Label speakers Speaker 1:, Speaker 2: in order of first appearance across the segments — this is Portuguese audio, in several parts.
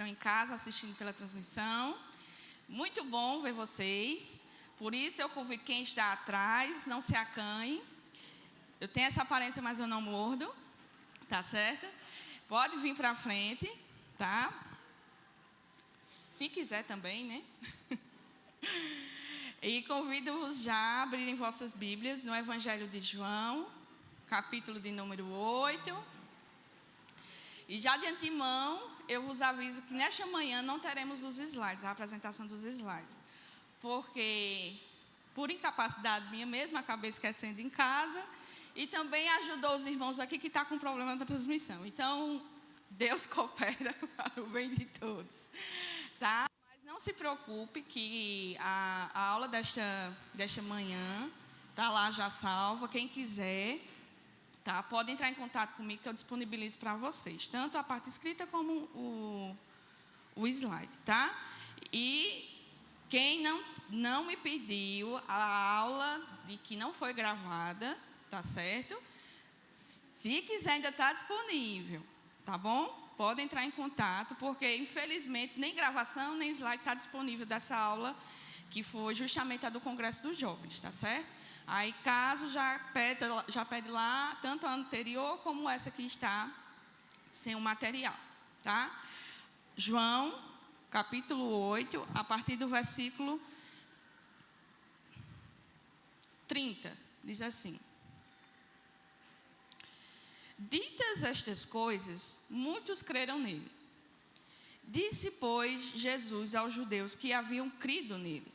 Speaker 1: estão em casa assistindo pela transmissão. Muito bom ver vocês. Por isso eu convido quem está atrás, não se acanhe. Eu tenho essa aparência, mas eu não mordo, tá certo? Pode vir para frente, tá? Se quiser também, né? E convido-vos já a abrirem vossas Bíblias no Evangelho de João, capítulo de número 8. E já de antemão, eu vos aviso que nesta manhã não teremos os slides, a apresentação dos slides. Porque, por incapacidade minha mesma, acabei esquecendo em casa. E também ajudou os irmãos aqui que estão com problema da transmissão. Então, Deus coopera para o bem de todos. Tá? Mas não se preocupe que a aula desta manhã está lá já salva. Quem quiser, tá? Pode entrar em contato comigo que eu disponibilizo para vocês. Tanto a parte escrita como o slide. Tá? E quem não me pediu a aula de que não foi gravada, tá certo? Se quiser, ainda está disponível, tá bom? Pode entrar em contato, porque, infelizmente, nem gravação, nem slide está disponível dessa aula, que foi justamente a do Congresso dos Jovens, tá certo? Aí, caso, já pede lá, tanto a anterior como essa que está sem o material, tá? João, capítulo 8, a partir do versículo 30, diz assim: ditas estas coisas, muitos creram nele. Disse, pois, Jesus aos judeus que haviam crido nele: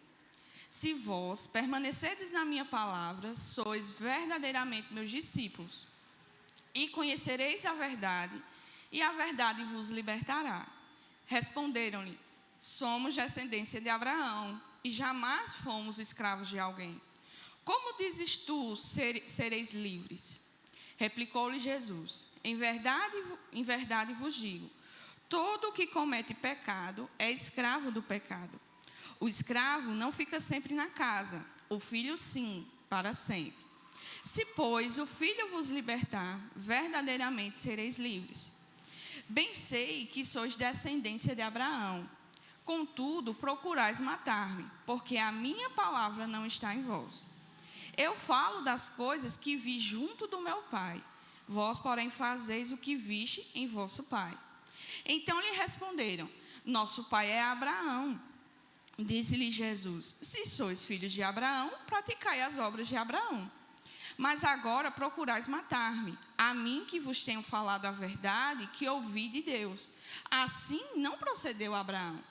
Speaker 1: se vós permanecerdes na minha palavra, sois verdadeiramente meus discípulos, e conhecereis a verdade, e a verdade vos libertará. Responderam-lhe: somos descendência de Abraão, e jamais fomos escravos de alguém. Como dizes tu, sereis livres? Replicou-lhe Jesus: em verdade vos digo, todo o que comete pecado é escravo do pecado. O escravo não fica sempre na casa, o filho sim, para sempre. Se, pois, o filho vos libertar, verdadeiramente sereis livres. Bem sei que sois descendência de Abraão, contudo procurais matar-me, porque a minha palavra não está em vós. Eu falo das coisas que vi junto do meu pai. Vós, porém, fazeis o que viste em vosso pai. Então lhe responderam: nosso pai é Abraão. Disse-lhe Jesus: se sois filhos de Abraão, praticai as obras de Abraão. Mas agora procurais matar-me, a mim que vos tenho falado a verdade que ouvi de Deus. Assim não procedeu Abraão.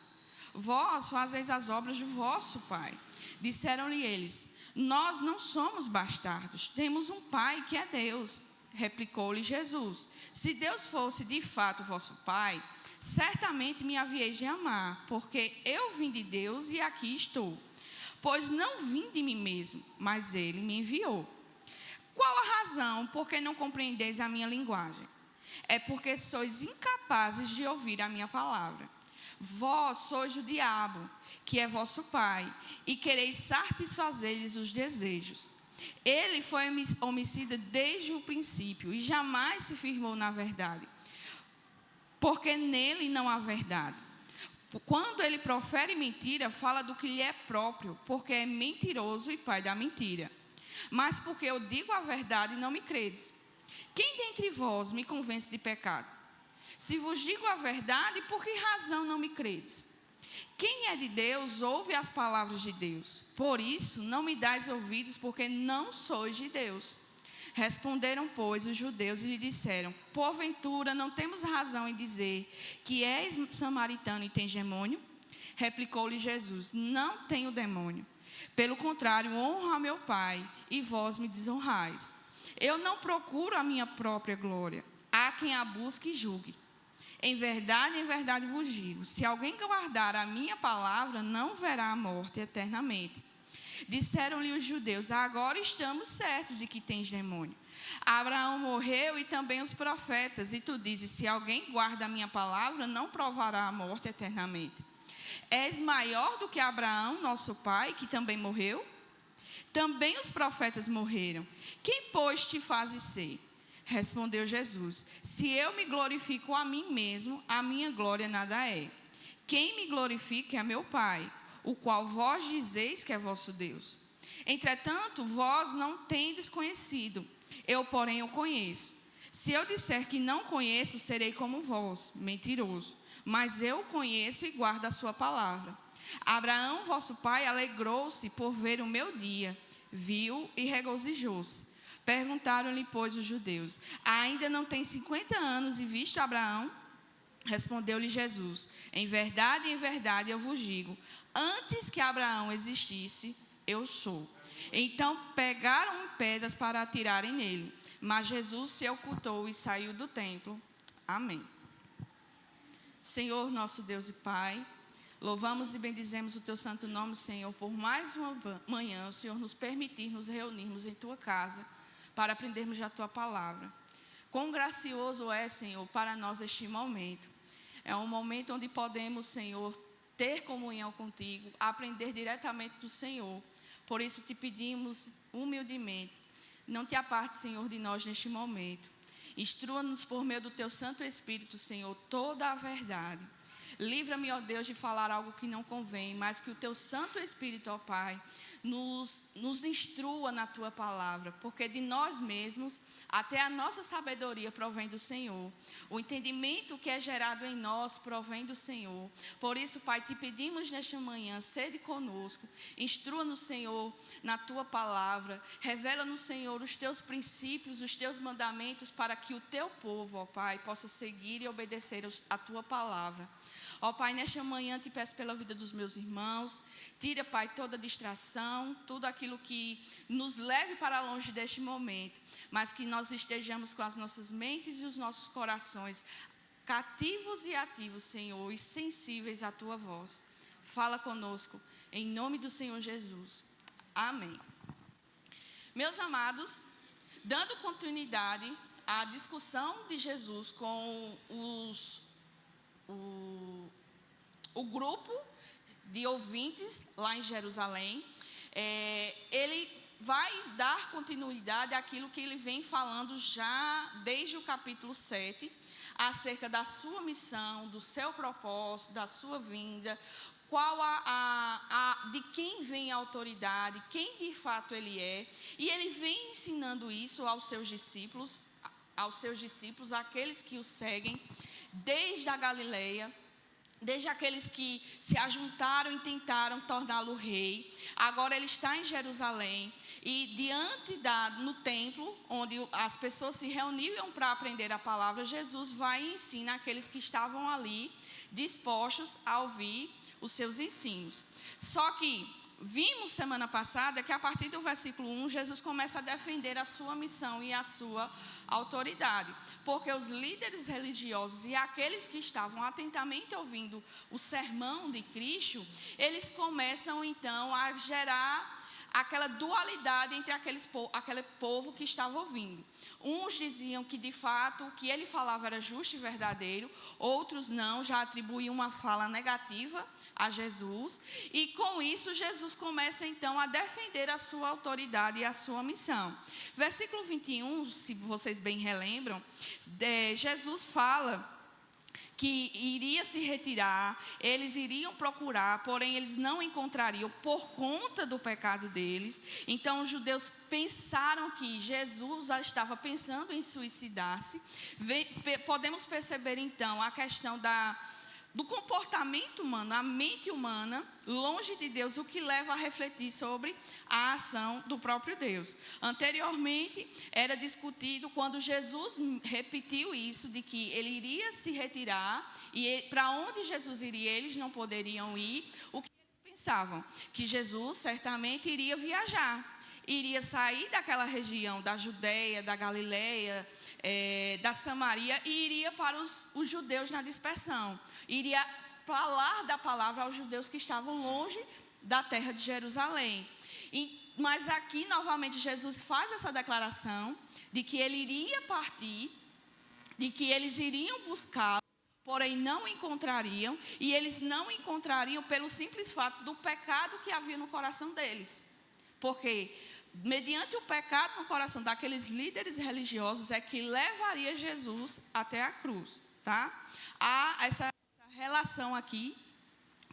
Speaker 1: Vós fazeis as obras de vosso pai. Disseram-lhe eles: nós não somos bastardos, temos um pai que é Deus. Replicou-lhe Jesus: se Deus fosse de fato vosso pai, certamente me havíeis de amar, porque eu vim de Deus e aqui estou. Pois não vim de mim mesmo, mas ele me enviou. Qual a razão por que não compreendeis a minha linguagem? É porque sois incapazes de ouvir a minha palavra. Vós sois o diabo, que é vosso pai, e quereis satisfazer-lhes os desejos. Ele foi homicida desde o princípio e jamais se firmou na verdade, porque nele não há verdade. Quando ele profere mentira, fala do que lhe é próprio, porque é mentiroso e pai da mentira. Mas porque eu digo a verdade, não me credes. Quem dentre vós me convence de pecado? Se vos digo a verdade, por que razão não me credes? Quem é de Deus, ouve as palavras de Deus. Por isso, não me dais ouvidos, porque não sois de Deus. Responderam, pois, os judeus e lhe disseram: porventura, não temos razão em dizer que és samaritano e tens demônio? Replicou-lhe Jesus: não tenho demônio. Pelo contrário, honro a meu Pai, e vós me desonrais. Eu não procuro a minha própria glória. Há quem a busque e julgue. Em verdade vos digo, se alguém guardar a minha palavra, não verá a morte eternamente. Disseram-lhe os judeus: agora estamos certos de que tens demônio. Abraão morreu e também os profetas, e tu dizes: se alguém guarda a minha palavra, não provará a morte eternamente. És maior do que Abraão, nosso pai, que também morreu? Também os profetas morreram. Quem, pois, te fazes ser? Respondeu Jesus: se eu me glorifico a mim mesmo, a minha glória nada é. Quem me glorifica é meu Pai, o qual vós dizeis que é vosso Deus. Entretanto, vós não tendes conhecido, eu, porém, o conheço. Se eu disser que não conheço, serei como vós, mentiroso. Mas eu o conheço e guardo a sua palavra. Abraão, vosso pai, alegrou-se por ver o meu dia, viu e regozijou-se. Perguntaram-lhe, pois, os judeus: ainda não tem 50 anos e visto Abraão? Respondeu-lhe Jesus: em verdade, eu vos digo, antes que Abraão existisse, eu sou. Então pegaram pedras para atirarem nele, mas Jesus se ocultou e saiu do templo. Amém. Senhor, nosso Deus e Pai, louvamos e bendizemos o teu santo nome, Senhor, por mais uma manhã, o Senhor nos permitir nos reunirmos em tua casa para aprendermos da tua palavra. Quão gracioso é, Senhor, para nós este momento. É um momento onde podemos, Senhor, ter comunhão contigo, aprender diretamente do Senhor. Por isso te pedimos humildemente, não te aparte, Senhor, de nós neste momento. Instrua-nos por meio do teu Santo Espírito, Senhor, toda a verdade. Livra-me, ó Deus, de falar algo que não convém, mas que o teu Santo Espírito, ó Pai, nos instrua na tua palavra, porque de nós mesmos, até a nossa sabedoria provém do Senhor. O entendimento que é gerado em nós provém do Senhor. Por isso, Pai, te pedimos nesta manhã, sede conosco, instrua-nos, Senhor, na tua palavra, revela-nos, Senhor, os teus princípios, os teus mandamentos, para que o teu povo, ó Pai, possa seguir e obedecer a tua palavra. Ó Pai, nesta manhã te peço pela vida dos meus irmãos, tira, Pai, toda distração, tudo aquilo que nos leve para longe deste momento, mas que nós estejamos com as nossas mentes e os nossos corações cativos e ativos, Senhor, e sensíveis à tua voz. Fala conosco, em nome do Senhor Jesus. Amém. Meus amados, dando continuidade à discussão de Jesus com o grupo de ouvintes lá em Jerusalém, ele vai dar continuidade àquilo que ele vem falando já desde o capítulo 7, acerca da sua missão, do seu propósito, da sua vinda, qual de quem vem a autoridade, quem de fato ele é, e ele vem ensinando isso aos seus discípulos, aqueles que o seguem, desde a Galileia, desde aqueles que se ajuntaram e tentaram torná-lo rei. Agora ele está em Jerusalém e no templo, onde as pessoas se reuniam para aprender a palavra, Jesus vai e ensina aqueles que estavam ali dispostos a ouvir os seus ensinos. Só que vimos semana passada que a partir do versículo 1, Jesus começa a defender a sua missão e a sua autoridade. Porque os líderes religiosos e aqueles que estavam atentamente ouvindo o sermão de Cristo, eles começam então a gerar aquela dualidade entre aquele povo que estava ouvindo. Uns diziam que de fato o que ele falava era justo e verdadeiro, outros não, já atribuíam uma fala negativa a Jesus, e com isso Jesus começa então a defender a sua autoridade e a sua missão. Versículo 21, se vocês bem relembram, Jesus fala que iria se retirar, eles iriam procurar, porém eles não encontrariam por conta do pecado deles. Então os judeus pensaram que Jesus já estava pensando em suicidar-se. Podemos perceber então a questão do comportamento humano, a mente humana, longe de Deus, o que leva a refletir sobre a ação do próprio Deus. Anteriormente, era discutido quando Jesus repetiu isso, de que ele iria se retirar, e para onde Jesus iria, eles não poderiam ir. O que eles pensavam? Que Jesus certamente iria viajar, iria sair daquela região da Judeia, da Galileia, da Samaria, e iria para os judeus na dispersão. Iria falar da palavra aos judeus que estavam longe da terra de Jerusalém. Mas aqui, novamente, Jesus faz essa declaração de que ele iria partir, de que eles iriam buscá-lo, porém não encontrariam, e eles não encontrariam pelo simples fato do pecado que havia no coração deles. Porque mediante o pecado no coração daqueles líderes religiosos é que levaria Jesus até a cruz, tá? Há essa relação aqui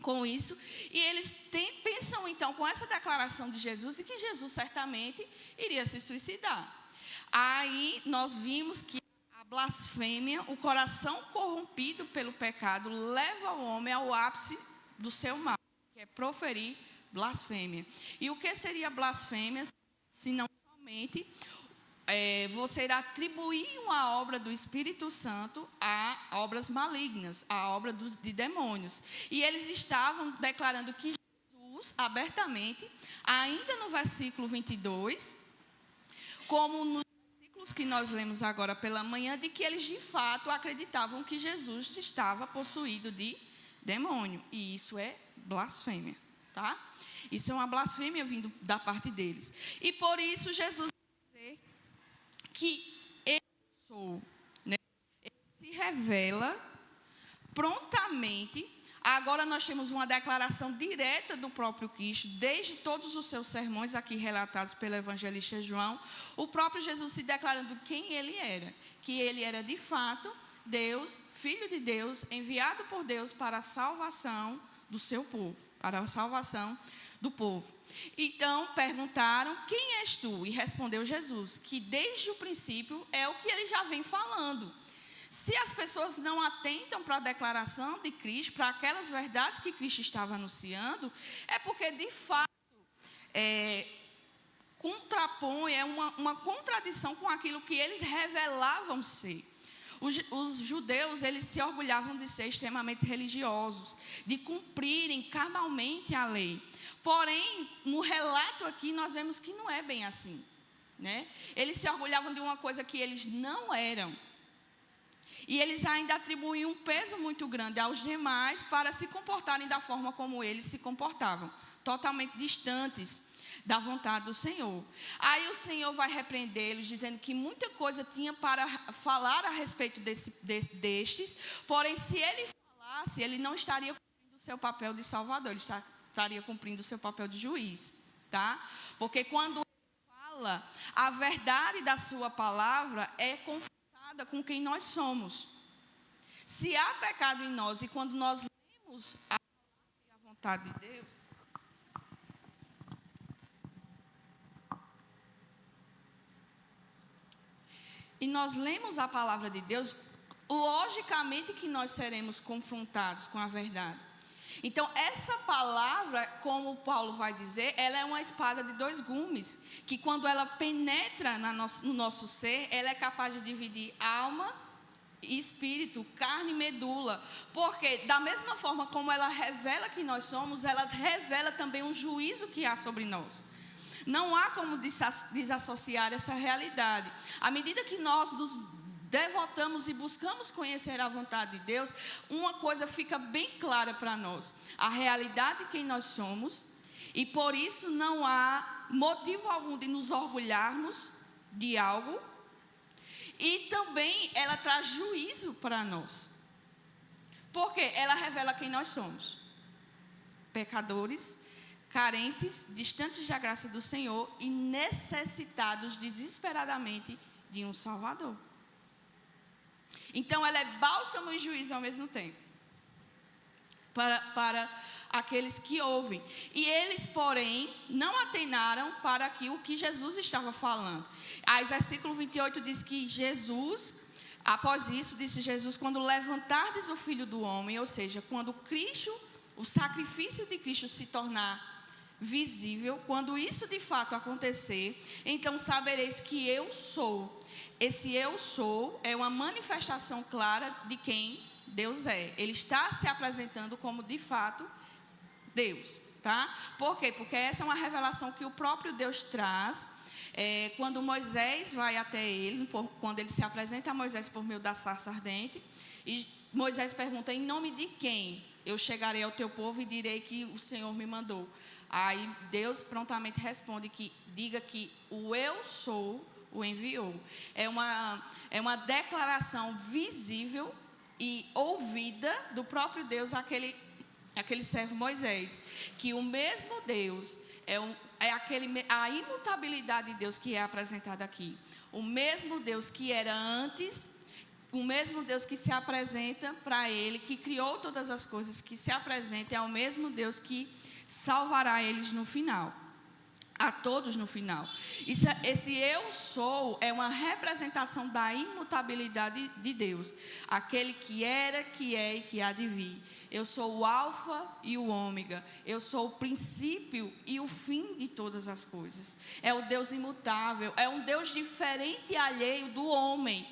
Speaker 1: com isso, e eles pensam então com essa declaração de Jesus, de que Jesus certamente iria se suicidar. Aí nós vimos que a blasfêmia, o coração corrompido pelo pecado, leva o homem ao ápice do seu mal, que é proferir blasfêmia. E o que seria blasfêmia, se não somente você atribuir uma obra do Espírito Santo a obras malignas, a obra de demônios. E eles estavam declarando que Jesus, abertamente, ainda no versículo 22, como nos versículos que nós lemos agora pela manhã, de que eles de fato acreditavam que Jesus estava possuído de demônio. E isso é blasfêmia, tá? Isso é uma blasfêmia vindo da parte deles. E por isso Jesus que eu sou, né? Ele se revela prontamente. Agora nós temos uma declaração direta do próprio Cristo, desde todos os seus sermões aqui relatados pelo evangelista João, o próprio Jesus se declarando quem ele era, que ele era de fato Deus, Filho de Deus, enviado por Deus para a salvação do seu povo, para a salvação do povo. Então perguntaram, quem és tu? E respondeu Jesus, que desde o princípio é o que ele já vem falando. Se as pessoas não atentam para a declaração de Cristo, para aquelas verdades que Cristo estava anunciando, é porque de fato contrapõe, é uma contradição com aquilo que eles revelavam ser. Os judeus, eles se orgulhavam de ser extremamente religiosos, de cumprirem cabalmente a lei. Porém, no relato aqui, nós vemos que não é bem assim, né? Eles se orgulhavam de uma coisa que eles não eram. E eles ainda atribuíam um peso muito grande aos demais para se comportarem da forma como eles se comportavam, totalmente distantes da vontade do Senhor. Aí o Senhor vai repreendê-los, dizendo que muita coisa tinha para falar a respeito destes, porém, se ele falasse, ele não estaria cumprindo o seu papel de salvador, ele estaria cumprindo o seu papel de juiz, tá? Porque quando ele fala, a verdade da sua palavra é confrontada com quem nós somos. Se há pecado em nós, e quando nós lemos a palavra e a vontade de Deus, e nós lemos a palavra de Deus, logicamente que nós seremos confrontados com a verdade. Então, essa palavra, como Paulo vai dizer, ela é uma espada de dois gumes, que quando ela penetra no nosso ser, ela é capaz de dividir alma e espírito, carne e medula. Porque, da mesma forma como ela revela que nós somos, ela revela também um juízo que há sobre nós. Não há como desassociar essa realidade. À medida que nós nos devotamos e buscamos conhecer a vontade de Deus, uma coisa fica bem clara para nós: a realidade de quem nós somos, e por isso não há motivo algum de nos orgulharmos de algo, e também ela traz juízo para nós, porque ela revela quem nós somos: pecadores, carentes, distantes da graça do Senhor e necessitados desesperadamente de um Salvador. Então, ela é bálsamo e juízo ao mesmo tempo, para aqueles que ouvem. E eles, porém, não atenaram para o que Jesus estava falando. Aí, versículo 28 diz que Jesus, após isso, disse Jesus, quando levantardes o Filho do Homem, ou seja, quando Cristo, o sacrifício de Cristo se tornar visível, quando isso de fato acontecer, então sabereis que eu sou. Esse eu sou é uma manifestação clara de quem Deus é. Ele está se apresentando como de fato Deus, tá? Por quê? Porque essa é uma revelação que o próprio Deus traz. Quando Moisés vai até ele, quando ele se apresenta a Moisés por meio da sarça ardente, e Moisés pergunta: em nome de quem eu chegarei ao teu povo e direi que o Senhor me mandou? Aí Deus prontamente responde que diga que o eu sou o enviou. É uma declaração visível e ouvida do próprio Deus aquele servo Moisés, que o mesmo Deus a imutabilidade de Deus que é apresentada aqui. O mesmo Deus que era antes, O mesmo Deus que se apresenta para ele, que criou todas as coisas, que se apresenta, é o mesmo Deus que salvará eles no final. A todos no final. Esse eu sou é uma representação da imutabilidade de Deus. Aquele que era, que é e que há de vir. Eu sou o alfa e o ômega. Eu sou o princípio e o fim de todas as coisas. É o Deus imutável. É um Deus diferente e alheio do homem.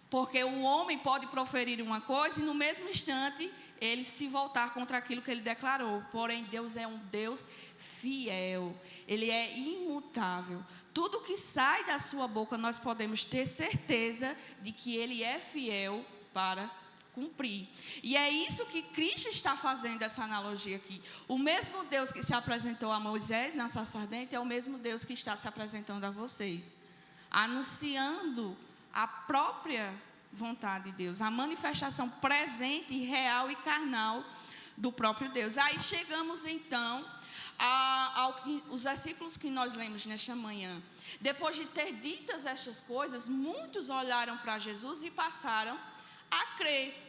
Speaker 1: Porque o homem pode proferir uma coisa e no mesmo instante ele se voltar contra aquilo que ele declarou. Porém, Deus é um Deus fiel. Ele é imutável. Tudo que sai da sua boca nós podemos ter certeza de que ele é fiel para cumprir. E é isso que Cristo está fazendo, essa analogia aqui. O mesmo Deus que se apresentou a Moisés na sarça ardente é o mesmo Deus que está se apresentando a vocês, anunciando a própria vontade de Deus, a manifestação presente, real e carnal do próprio Deus. Aí chegamos então aos versículos que nós lemos nesta manhã. Depois de ter ditas estas coisas, muitos olharam para Jesus e passaram a crer.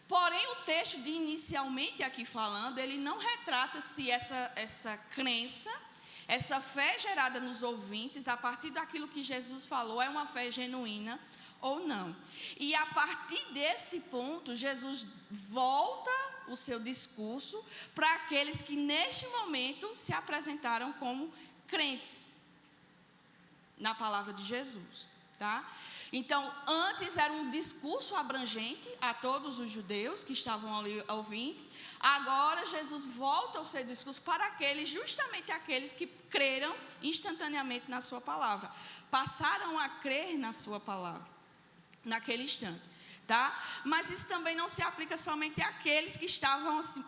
Speaker 1: Porém, o texto de inicialmente aqui falando, ele não retrata se essa crença, essa fé gerada nos ouvintes, a partir daquilo que Jesus falou, é uma fé genuína ou não. E a partir desse ponto, Jesus volta o seu discurso para aqueles que neste momento se apresentaram como crentes na palavra de Jesus, tá? Então, antes era um discurso abrangente a todos os judeus que estavam ali ouvindo. Agora, Jesus volta o seu discurso para justamente aqueles que creram instantaneamente na sua palavra. Passaram a crer na sua palavra, naquele instante, tá? Mas isso também não se aplica somente àqueles que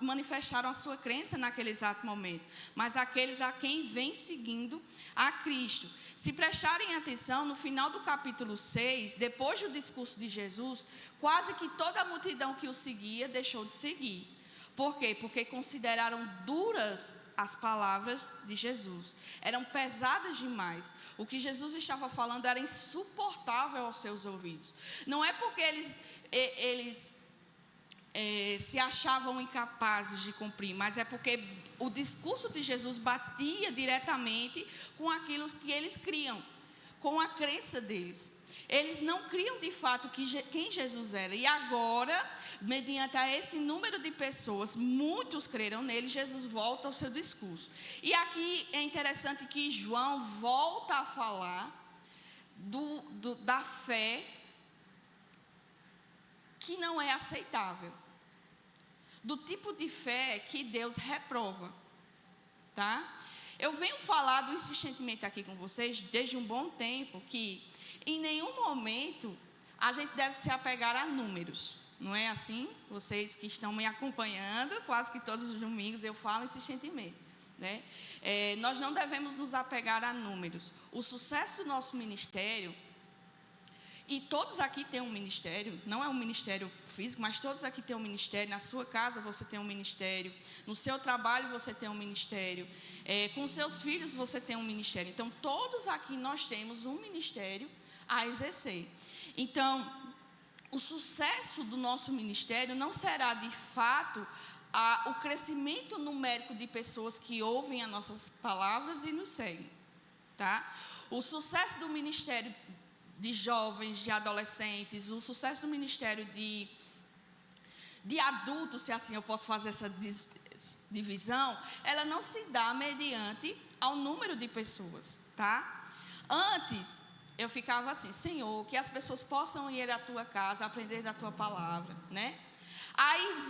Speaker 1: manifestaram a sua crença naquele exato momento, mas àqueles a quem vem seguindo a Cristo. Se prestarem atenção, no final do capítulo 6, depois do discurso de Jesus, quase que toda a multidão que o seguia deixou de seguir. Por quê? Porque consideraram duras as palavras de Jesus. Eram pesadas demais. O que Jesus estava falando era insuportável aos seus ouvidos. Não é porque eles se achavam incapazes de cumprir, mas é porque o discurso de Jesus batia diretamente com aquilo que eles criam, com a crença deles. Eles não criam de fato quem Jesus era. E agora, mediante a esse número de pessoas, muitos creram nele, Jesus volta ao seu discurso. E aqui é interessante que João volta a falar da fé que não é aceitável. Do tipo de fé que Deus reprova, tá? Eu venho falando insistentemente aqui com vocês, desde um bom tempo, que em nenhum momento a gente deve se apegar a números. Não é assim? Vocês que estão me acompanhando, quase que todos os domingos eu falo insistentemente, né? Nós não devemos nos apegar a números. O sucesso do nosso ministério, e todos aqui têm um ministério, não é um ministério físico, mas todos aqui têm um ministério. Na sua casa você tem um ministério, no seu trabalho você tem um ministério, com seus filhos você tem um ministério. Então, todos aqui nós temos um ministério a exercer. Então, o sucesso do nosso ministério não será, de fato, o crescimento numérico de pessoas que ouvem as nossas palavras e nos seguem, tá? O sucesso do ministério de jovens, de adolescentes, o sucesso do ministério de adultos, se assim eu posso fazer essa divisão, ela não se dá mediante ao número de pessoas, tá? Antes, eu ficava assim, Senhor, que as pessoas possam ir à tua casa, aprender da tua palavra, né? Aí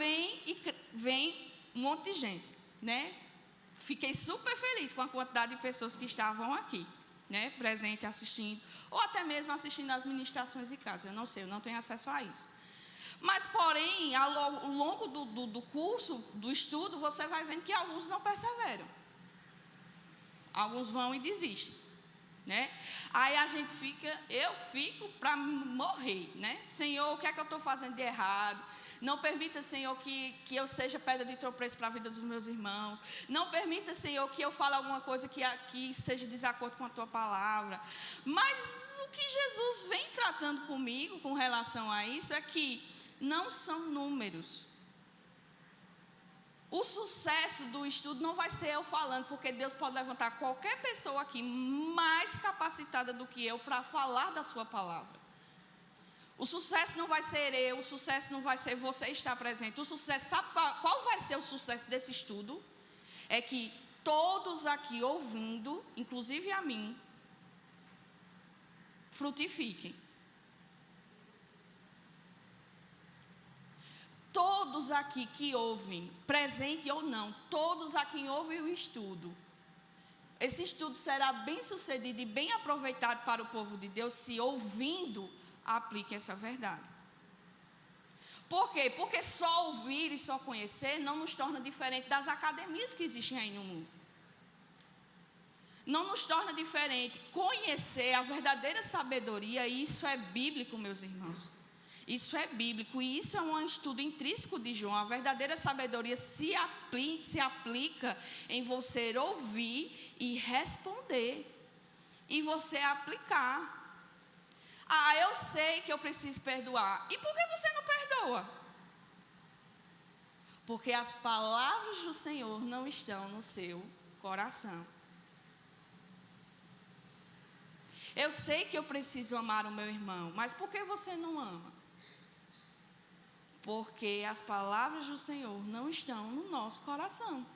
Speaker 1: vem um monte de gente, né? Fiquei super feliz com a quantidade de pessoas que estavam aqui, né, presente, assistindo, ou até mesmo assistindo as ministrações em casa. Eu não sei, eu não tenho acesso a isso. Mas, porém, ao longo do curso, do estudo, você vai vendo que alguns não perseveram. Alguns vão e desistem, né? Aí eu fico para morrer, né? Senhor, o que é que eu estou fazendo de errado? Não permita, Senhor, que eu seja pedra de tropeço para a vida dos meus irmãos. Não permita, Senhor, que eu fale alguma coisa que seja desacordo com a Tua palavra. Mas o que Jesus vem tratando comigo com relação a isso é que não são números. O sucesso do estudo não vai ser eu falando, porque Deus pode levantar qualquer pessoa aqui mais capacitada do que eu para falar da sua palavra. O sucesso não vai ser eu, o sucesso não vai ser você estar presente. O sucesso, sabe qual vai ser o sucesso desse estudo? É que todos aqui ouvindo, inclusive a mim, frutifiquem. Todos aqui que ouvem, presente ou não, todos aqui ouvem o estudo. Esse estudo será bem sucedido e bem aproveitado para o povo de Deus se ouvindo, aplique essa verdade. Por quê? Porque só ouvir e só conhecer não nos torna diferente das academias que existem aí no mundo. Não nos torna diferente conhecer a verdadeira sabedoria, e isso é bíblico, meus irmãos. Isso é bíblico e isso é um estudo intrínseco de João. A verdadeira sabedoria se aplica em você ouvir e responder. E você aplicar. Ah, eu sei que eu preciso perdoar. E por que você não perdoa? Porque as palavras do Senhor não estão no seu coração. Eu sei que eu preciso amar o meu irmão, mas por que você não ama? Porque as palavras do Senhor não estão no nosso coração.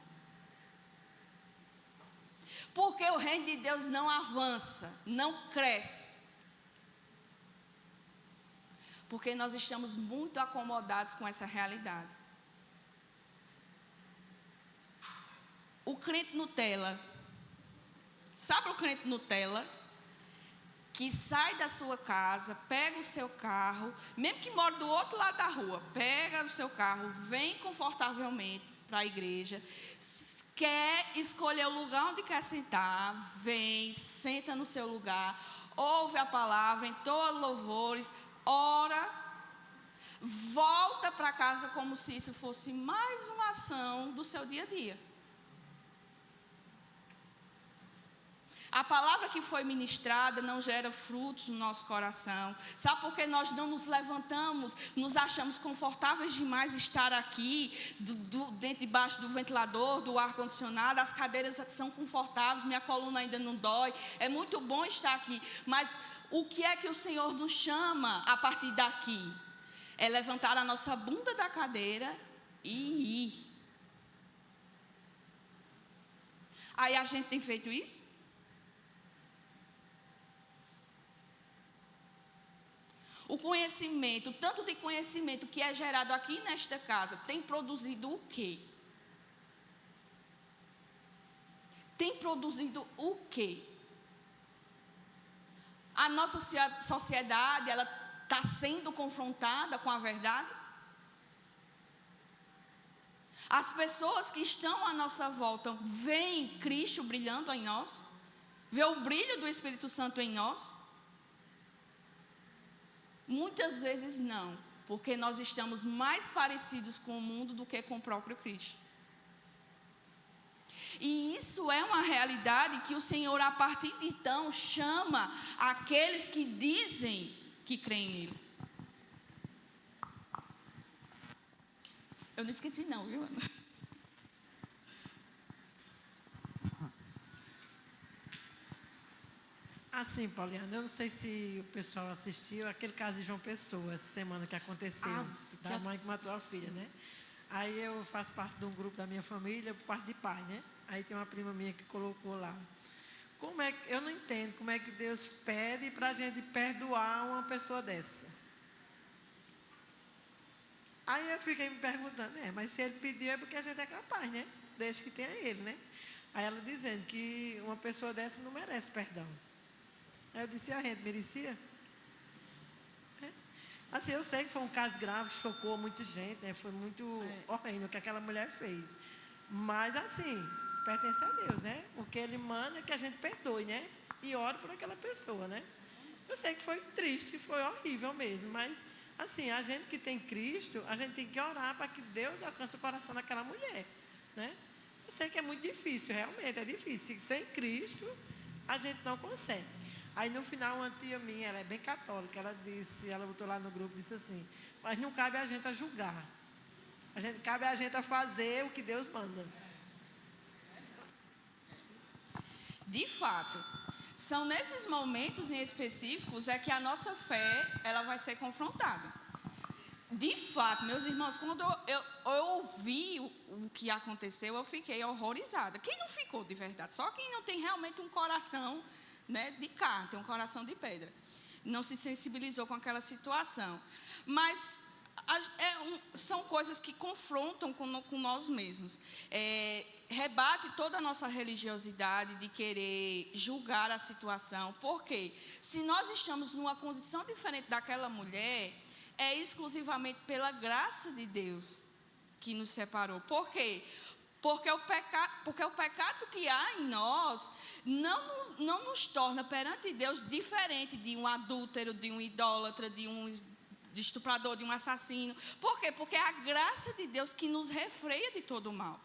Speaker 1: Porque o reino de Deus não avança, não cresce. Porque nós estamos muito acomodados com essa realidade. O crente Nutella, sabe o crente Nutella? Que sai da sua casa, pega o seu carro, mesmo que mora do outro lado da rua, pega o seu carro, vem confortavelmente para a igreja, quer escolher o lugar onde quer sentar, vem, senta no seu lugar, ouve a palavra, entoa louvores, ora, volta para casa como se isso fosse mais uma ação do seu dia a dia. A palavra que foi ministrada não gera frutos no nosso coração. Sabe por que nós não nos levantamos, nos achamos confortáveis demais estar aqui, debaixo do ventilador, do ar-condicionado, as cadeiras são confortáveis, minha coluna ainda não dói, é muito bom estar aqui. Mas o que é que o Senhor nos chama a partir daqui? É levantar a nossa bunda da cadeira e ir. Aí a gente tem feito isso? O conhecimento, tanto de conhecimento que é gerado aqui nesta casa, tem produzido o quê? Tem produzido o quê? A nossa sociedade, ela está sendo confrontada com a verdade? As pessoas que estão à nossa volta veem Cristo brilhando em nós? Vê o brilho do Espírito Santo em nós? Muitas vezes não, porque nós estamos mais parecidos com o mundo do que com o próprio Cristo. E isso é uma realidade que o Senhor, a partir de então, chama aqueles que dizem que creem nele. Eu não esqueci não, viu, Ana?
Speaker 2: Assim, Pauliana, eu não sei se o pessoal assistiu aquele caso de João Pessoa, essa semana que aconteceu, da mãe que matou a filha, né? Aí eu faço parte de um grupo da minha família, por parte de pai, né? Aí tem uma prima minha que colocou lá. Eu não entendo como é que Deus pede para a gente perdoar uma pessoa dessa. Aí eu fiquei me perguntando, mas se ele pediu é porque a gente é capaz, né? Desde que tenha ele, né? Aí ela dizendo que uma pessoa dessa não merece perdão. Aí eu disse, a gente merecia? Assim, eu sei que foi um caso grave, que chocou muita gente, né? Foi muito horrível o que aquela mulher fez. Mas, assim, pertence a Deus, né? O que Ele manda é que a gente perdoe, né? E ore por aquela pessoa, né? Eu sei que foi triste, foi horrível mesmo, mas Assim, a gente que tem Cristo, a gente tem que orar para que Deus alcance o coração daquela mulher, né? Eu sei que é muito difícil, realmente é difícil. Sem Cristo, a gente não consegue. Aí no final, uma tia minha, ela é bem católica, ela botou lá no grupo, disse assim, mas não cabe a gente a julgar. Cabe a gente a fazer o que Deus manda.
Speaker 1: De fato, são nesses momentos em específicos é que a nossa fé ela vai ser confrontada. De fato, meus irmãos, quando eu ouvi o que aconteceu, eu fiquei horrorizada. Quem não ficou de verdade? Só quem não tem realmente um coração, né, de carne, tem um coração de pedra. Não se sensibilizou com aquela situação. Mas são coisas que confrontam com nós mesmos. Rebate toda a nossa religiosidade de querer julgar a situação. Por quê? Se nós estamos numa condição diferente daquela mulher, é exclusivamente pela graça de Deus que nos separou. Por quê? Porque o pecado que há em nós não nos torna perante Deus diferente de um adúltero, de um idólatra, de um estuprador, de um assassino. Por quê? Porque é a graça de Deus que nos refreia de todo o mal.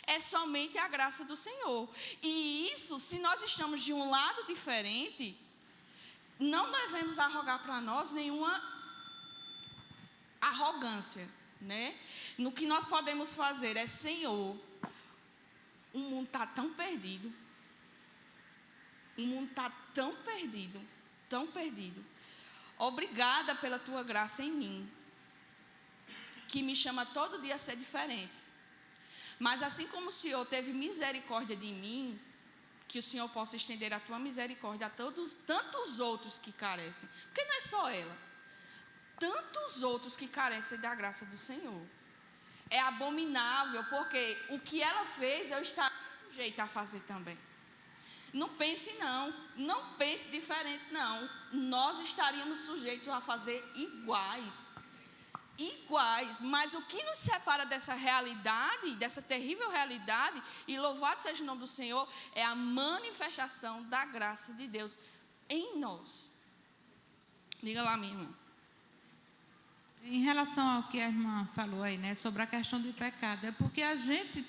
Speaker 1: É somente a graça do Senhor. E isso, se nós estamos de um lado diferente, não devemos arrogar para nós nenhuma arrogância, né? No que nós podemos fazer é, Senhor, o mundo está tão perdido. O mundo está tão perdido, tão perdido. Obrigada pela tua graça em mim, que me chama todo dia a ser diferente. Mas assim como o Senhor teve misericórdia de mim, que o Senhor possa estender a tua misericórdia a tantos outros que carecem. Porque não é só ela. Tantos outros que carecem da graça do Senhor. É abominável, porque o que ela fez, eu estava sujeita a fazer também. Não pense não pense diferente não. Nós estaríamos sujeitos a fazer iguais, mas o que nos separa dessa realidade, dessa terrível realidade, e louvado seja o nome do Senhor, é a manifestação da graça de Deus em nós. Liga lá, minha irmã.
Speaker 3: Em relação ao que a irmã falou aí, né, sobre a questão do pecado, é porque a gente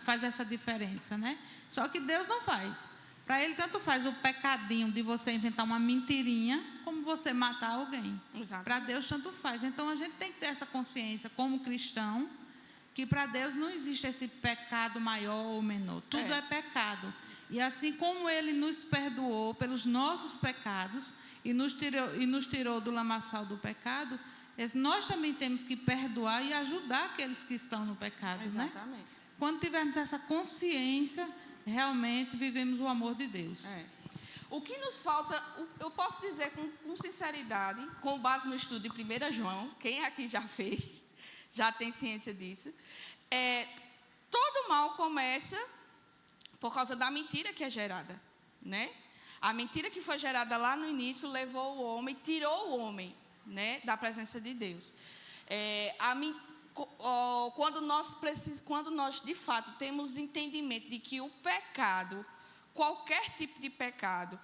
Speaker 3: faz essa diferença, né? Só que Deus não faz. Para Ele, tanto faz o pecadinho de você inventar uma mentirinha, como você matar alguém. Para Deus, tanto faz. Então, a gente tem que ter essa consciência, como cristão, que para Deus não existe esse pecado maior ou menor. Tudo é pecado. E assim como Ele nos perdoou pelos nossos pecados e nos tirou do lamaçal do pecado, nós também temos que perdoar e ajudar aqueles que estão no pecado,
Speaker 1: exatamente,
Speaker 3: né? Quando tivermos essa consciência, realmente vivemos o amor de Deus.
Speaker 1: O que nos falta, eu posso dizer com sinceridade, com base no estudo de 1 João, quem aqui já fez, já tem ciência disso, todo mal começa por causa da mentira que é gerada, né? A mentira que foi gerada lá no início levou o homem, tirou o homem, né, da presença de Deus. Quando nós de fato temos entendimento de que o pecado, qualquer tipo de pecado,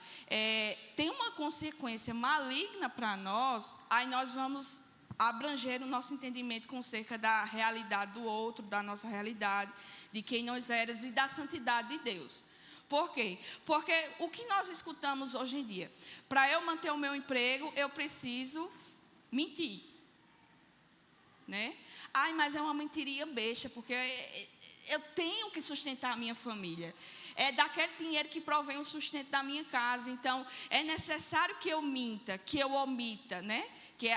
Speaker 1: tem uma consequência maligna para nós, aí nós vamos abranger o nosso entendimento com cerca da realidade do outro, da nossa realidade, de quem nós éramos e da santidade de Deus. Por quê? Porque o que nós escutamos hoje em dia, para eu manter o meu emprego, eu preciso mentir, né? Ai, mas é uma mentirinha besta, porque eu tenho que sustentar a minha família. É daquele dinheiro que provém o sustento da minha casa. Então, é necessário que eu minta, que eu omita, né? Que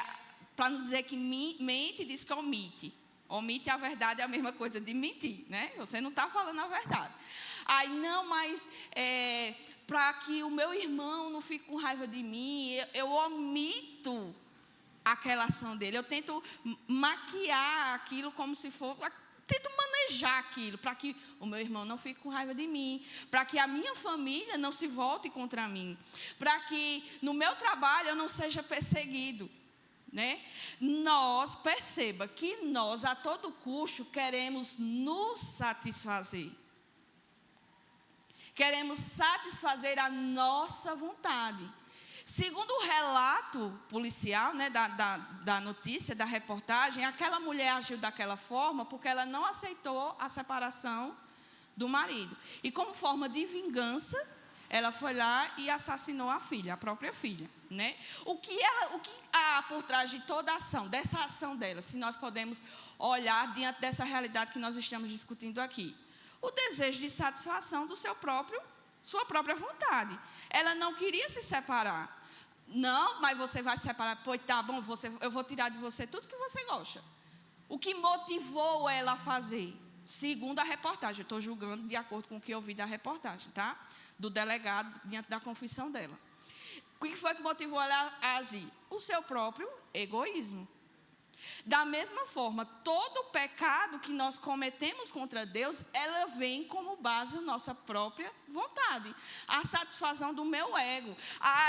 Speaker 1: para não dizer que mente, diz que omite. Omite a verdade é a mesma coisa de mentir, né? Você não está falando a verdade. Aí, não, mas para que o meu irmão não fique com raiva de mim, eu omito aquela ação dele. Eu tento maquiar aquilo como se fosse... Tento manejar aquilo para que o meu irmão não fique com raiva de mim, para que a minha família não se volte contra mim, para que no meu trabalho eu não seja perseguido, né? Perceba que nós a todo custo queremos nos satisfazer. Queremos satisfazer a nossa vontade. Segundo o relato policial, né, da notícia, da reportagem, aquela mulher agiu daquela forma porque ela não aceitou a separação do marido. E como forma de vingança, ela foi lá e assassinou a filha, a própria filha, né? O que há por trás de toda a ação, dessa ação dela, se nós podemos olhar diante dessa realidade que nós estamos discutindo aqui? O desejo de satisfação do sua própria vontade. Ela não queria se separar. Não, mas você vai se separar. Pois tá bom, eu vou tirar de você tudo que você gosta. O que motivou ela a fazer? Segundo a reportagem, eu estou julgando de acordo com o que eu vi da reportagem, tá? Do delegado, diante da confissão dela. O que foi que motivou ela a agir? O seu próprio egoísmo. Da mesma forma, todo pecado que nós cometemos contra Deus, ela vem como base a nossa própria vontade. A satisfação do meu ego.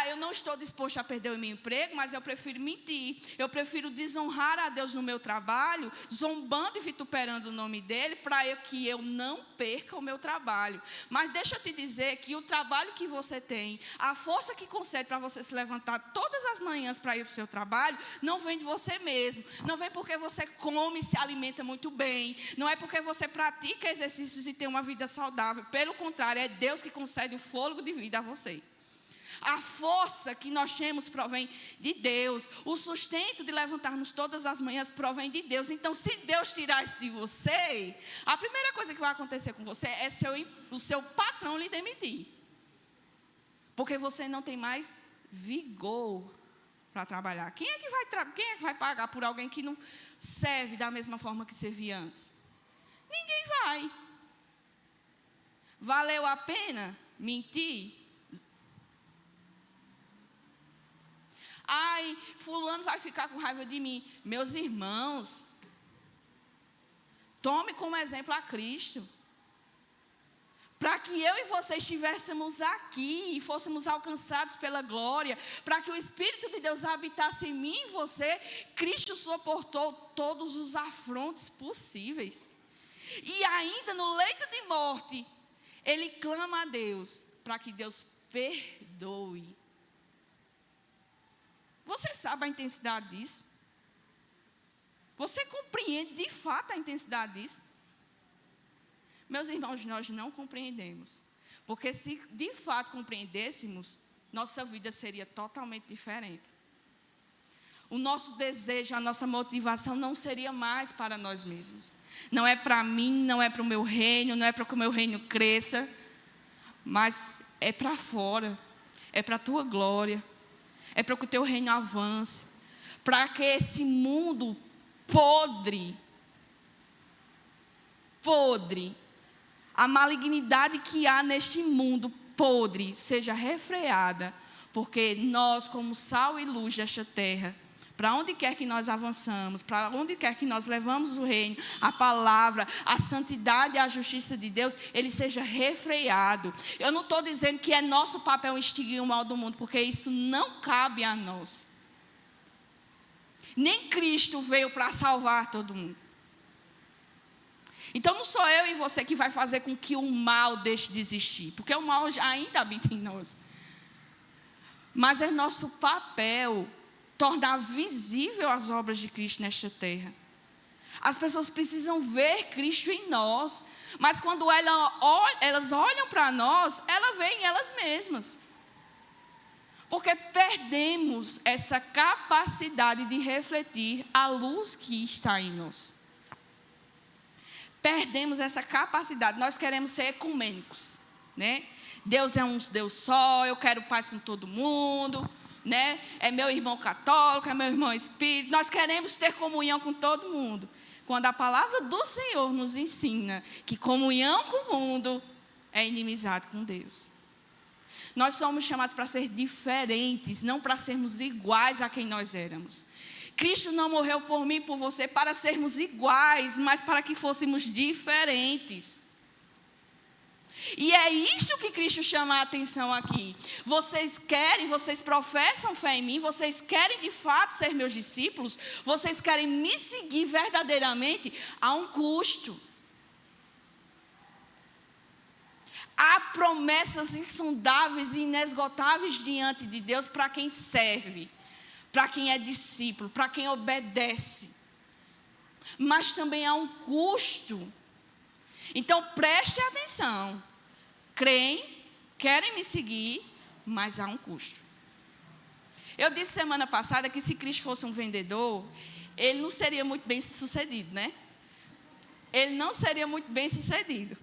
Speaker 1: Eu não estou disposto a perder o meu emprego, mas eu prefiro mentir. Eu prefiro desonrar a Deus no meu trabalho, zombando e vituperando o nome dEle, para que eu não perca o meu trabalho. Mas deixa eu te dizer que o trabalho que você tem, a força que concede para você se levantar todas as manhãs para ir para o seu trabalho, não vem de você mesmo. Não vem porque você come e se alimenta muito bem. Não é porque você pratica exercícios e tem uma vida saudável. Pelo contrário, é Deus que concede o fôlego de vida a você. A força que nós temos provém de Deus. O sustento de levantarmos todas as manhãs provém de Deus. Então, se Deus tirar isso de você, a primeira coisa que vai acontecer com você é o seu patrão lhe demitir. Porque você não tem mais vigor para trabalhar. Quem é que vai pagar por alguém que não serve da mesma forma que servia antes? Ninguém vai. Valeu a pena mentir? Fulano vai ficar com raiva de mim. Meus irmãos, tome como exemplo a Cristo. Para que eu e você estivéssemos aqui e fôssemos alcançados pela glória, para que o Espírito de Deus habitasse em mim e você, Cristo suportou todos os afrontos possíveis. E ainda no leito de morte, Ele clama a Deus para que Deus perdoe. Você sabe a intensidade disso? Você compreende de fato a intensidade disso? Meus irmãos, nós não compreendemos. Porque se de fato compreendêssemos, nossa vida seria totalmente diferente. O nosso desejo, a nossa motivação não seria mais para nós mesmos. Não é para mim, não é para o meu reino, não é para que o meu reino cresça, mas é para fora, é para a tua glória, é para que o teu reino avance, para que esse mundo podre, a malignidade que há neste mundo podre seja refreada, porque nós, como sal e luz desta terra, para onde quer que nós avançamos, para onde quer que nós levamos o reino, a palavra, a santidade e a justiça de Deus, ele seja refreado. Eu não estou dizendo que é nosso papel extinguir o mal do mundo, porque isso não cabe a nós. Nem Cristo veio para salvar todo mundo. Então não sou eu e você que vai fazer com que o mal deixe de existir, porque o mal ainda habita em nós. Mas é nosso papel tornar visível as obras de Cristo nesta terra. As pessoas precisam ver Cristo em nós, mas quando elas olham para nós, elas veem elas mesmas. Porque perdemos essa capacidade de refletir a luz que está em nós. Perdemos essa capacidade. Nós queremos ser ecumênicos, né? Deus é um Deus só, eu quero paz com todo mundo, né? É meu irmão católico, é meu irmão espírita. Nós queremos ter comunhão com todo mundo. Quando a palavra do Senhor nos ensina que comunhão com o mundo é inimizade com Deus. Nós somos chamados para ser diferentes, não para sermos iguais a quem nós éramos. Cristo não morreu por mim e por você para sermos iguais, mas para que fôssemos diferentes. E é isto que Cristo chama a atenção aqui. Vocês professam fé em mim, vocês querem de fato ser meus discípulos, vocês querem me seguir verdadeiramente a um custo. A promessas insondáveis e inesgotáveis diante de Deus para quem serve, para quem é discípulo, para quem obedece. Mas também há um custo. Então, preste atenção. Creem, querem me seguir, mas há um custo. Eu disse semana passada que se Cristo fosse um vendedor, ele não seria muito bem sucedido, né? Ele não seria muito bem sucedido.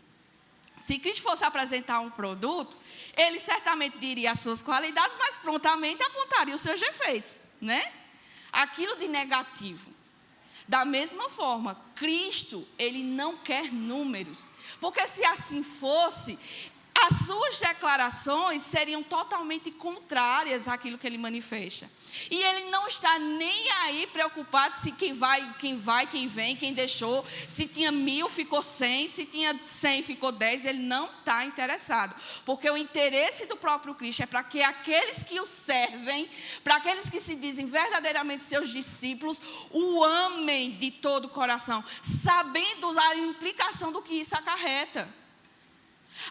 Speaker 1: Se Cristo fosse apresentar um produto, ele certamente diria as suas qualidades, mas prontamente apontaria os seus defeitos, né? Aquilo de negativo. Da mesma forma, Cristo, ele não quer números. Porque se assim fosse, as suas declarações seriam totalmente contrárias àquilo que ele manifesta. E ele não está nem aí preocupado se quem vem, quem deixou, se tinha 1000, ficou 100, se tinha 100, ficou 10, ele não está interessado. Porque o interesse do próprio Cristo é para que aqueles que o servem, para aqueles que se dizem verdadeiramente seus discípulos, o amem de todo o coração, sabendo a implicação do que isso acarreta.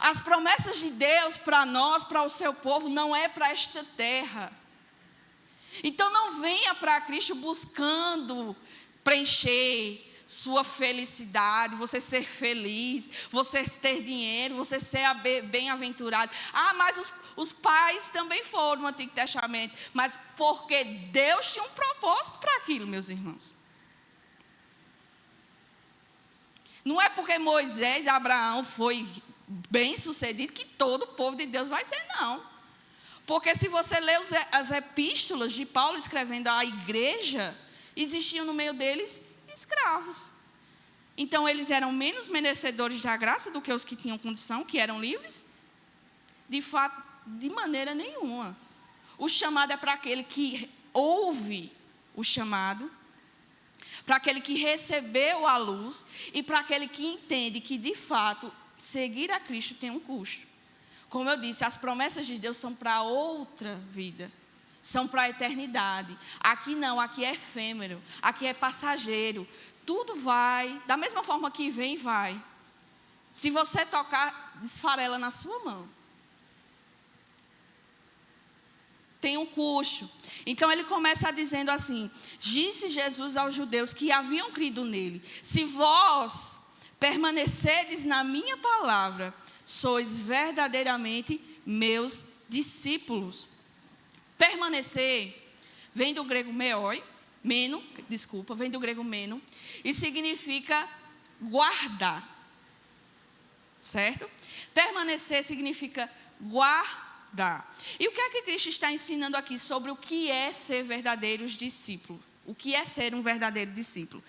Speaker 1: As promessas de Deus para nós, para o seu povo, não é para esta terra. Então não venha para Cristo buscando preencher sua felicidade, você ser feliz, você ter dinheiro, você ser bem-aventurado. Mas os pais também foram no Antigo Testamento, mas porque Deus tinha um propósito para aquilo, meus irmãos. Não é porque Moisés e Abraão foi bem-sucedido que todo o povo de Deus vai ser, não. Porque se você lê as epístolas de Paulo escrevendo à igreja, existiam no meio deles escravos. Então, eles eram menos merecedores da graça do que os que tinham condição, que eram livres? De fato, de maneira nenhuma. O chamado é para aquele que ouve o chamado, para aquele que recebeu a luz e para aquele que entende que, de fato, seguir a Cristo tem um custo. Como eu disse, as promessas de Deus são para outra vida, são para a eternidade. Aqui não, aqui é efêmero, aqui é passageiro. Tudo vai, da mesma forma que vem, vai. Se você tocar, desfarela na sua mão. Tem um custo. Então ele começa dizendo assim: disse Jesus aos judeus que haviam crido nele: se vós permanecerdes na minha palavra, sois verdadeiramente meus discípulos. Permanecer vem do grego meno, e significa guardar. Certo? Permanecer significa guardar. E o que é que Cristo está ensinando aqui sobre o que é ser verdadeiros discípulos? O que é ser um verdadeiro discípulo?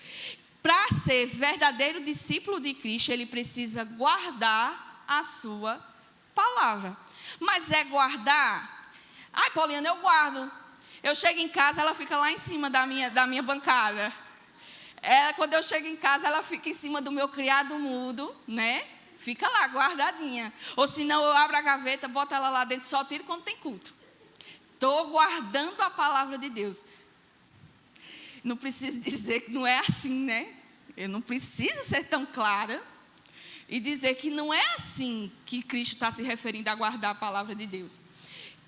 Speaker 1: Para ser verdadeiro discípulo de Cristo, ele precisa guardar a sua palavra. Mas é guardar? Ai, Pauliana, eu guardo. Eu chego em casa, ela fica lá em cima da minha bancada. Quando eu chego em casa, ela fica em cima do meu criado mudo, né? Fica lá, guardadinha. Ou senão eu abro a gaveta, boto ela lá dentro, só tiro quando tem culto. Estou guardando a palavra de Deus. Não preciso dizer que não é assim, né? Eu não preciso ser tão clara e dizer que não é assim que Cristo está se referindo a guardar a palavra de Deus.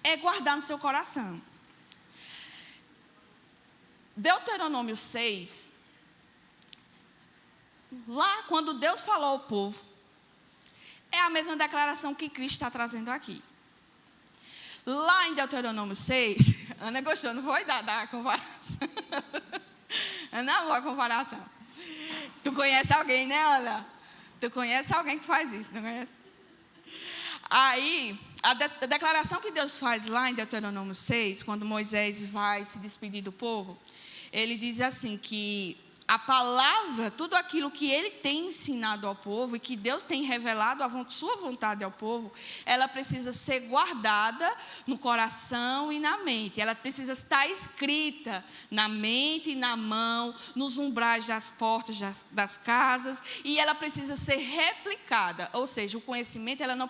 Speaker 1: É guardar no seu coração. Deuteronômio 6, lá quando Deus falou ao povo, é a mesma declaração que Cristo está trazendo aqui. Lá em Deuteronômio 6, Ana gostou, não vou dar a comparação. Ana, boa comparação. Tu conhece alguém, né, Ana? Tu conhece alguém que faz isso, não conhece? Aí, a declaração que Deus faz lá em Deuteronômio 6, quando Moisés vai se despedir do povo, ele diz assim que a palavra, tudo aquilo que ele tem ensinado ao povo e que Deus tem revelado a sua vontade ao povo, ela precisa ser guardada no coração e na mente. Ela precisa estar escrita na mente e na mão, nos umbrais das portas das casas, e ela precisa ser replicada. Ou seja, o conhecimento ela não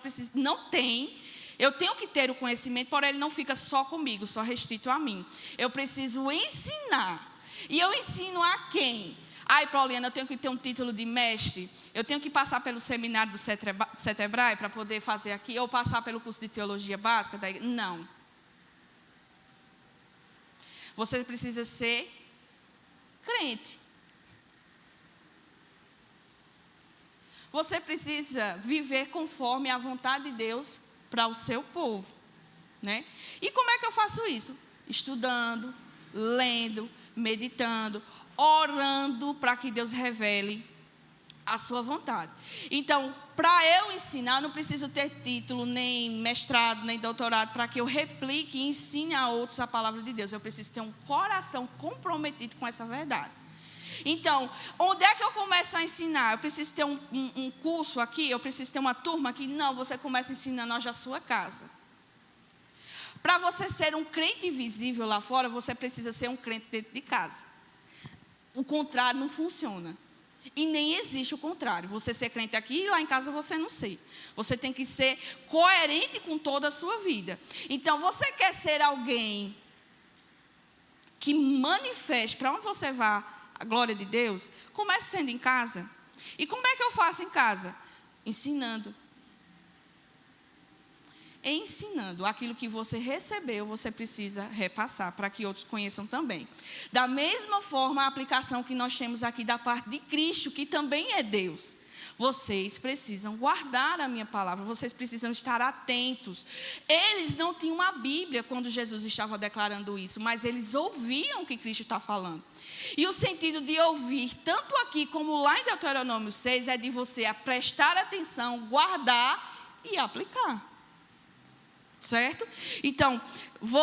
Speaker 1: tem. Eu tenho que ter o conhecimento, porém ele não fica só comigo, só restrito a mim. Eu preciso ensinar. E eu ensino a quem? Ai, Pauliana, eu tenho que ter um título de mestre, eu tenho que passar pelo seminário do Setebrae para poder fazer aqui, ou passar pelo curso de teologia básica. Não. Você precisa ser crente. Você precisa viver conforme a vontade de Deus para o seu povo, né? E como é que eu faço isso? Estudando, lendo, meditando, orando para que Deus revele a sua vontade. Então, para eu ensinar, eu não preciso ter título, nem mestrado, nem doutorado, para que eu replique e ensine a outros a palavra de Deus. Eu preciso ter um coração comprometido com essa verdade. Então, onde é que eu começo a ensinar? Eu preciso ter um curso aqui? Eu preciso ter uma turma aqui? Não, você começa ensinando hoje a sua casa. Para você ser um crente visível lá fora, você precisa ser um crente dentro de casa. O contrário não funciona. E nem existe o contrário. Você ser crente aqui e lá em casa você não ser. Você tem que ser coerente com toda a sua vida. Então, você quer ser alguém que manifeste para onde você vá a glória de Deus? Comece sendo em casa. E como é que eu faço em casa? Ensinando. Ensinando. Aquilo que você recebeu, você precisa repassar para que outros conheçam também. Da mesma forma, a aplicação que nós temos aqui da parte de Cristo, que também é Deus. Vocês precisam guardar a minha palavra, vocês precisam estar atentos. Eles não tinham a Bíblia quando Jesus estava declarando isso, mas eles ouviam o que Cristo está falando. E o sentido de ouvir, tanto aqui como lá em Deuteronômio 6, é de você prestar atenção, guardar e aplicar. Certo? Então,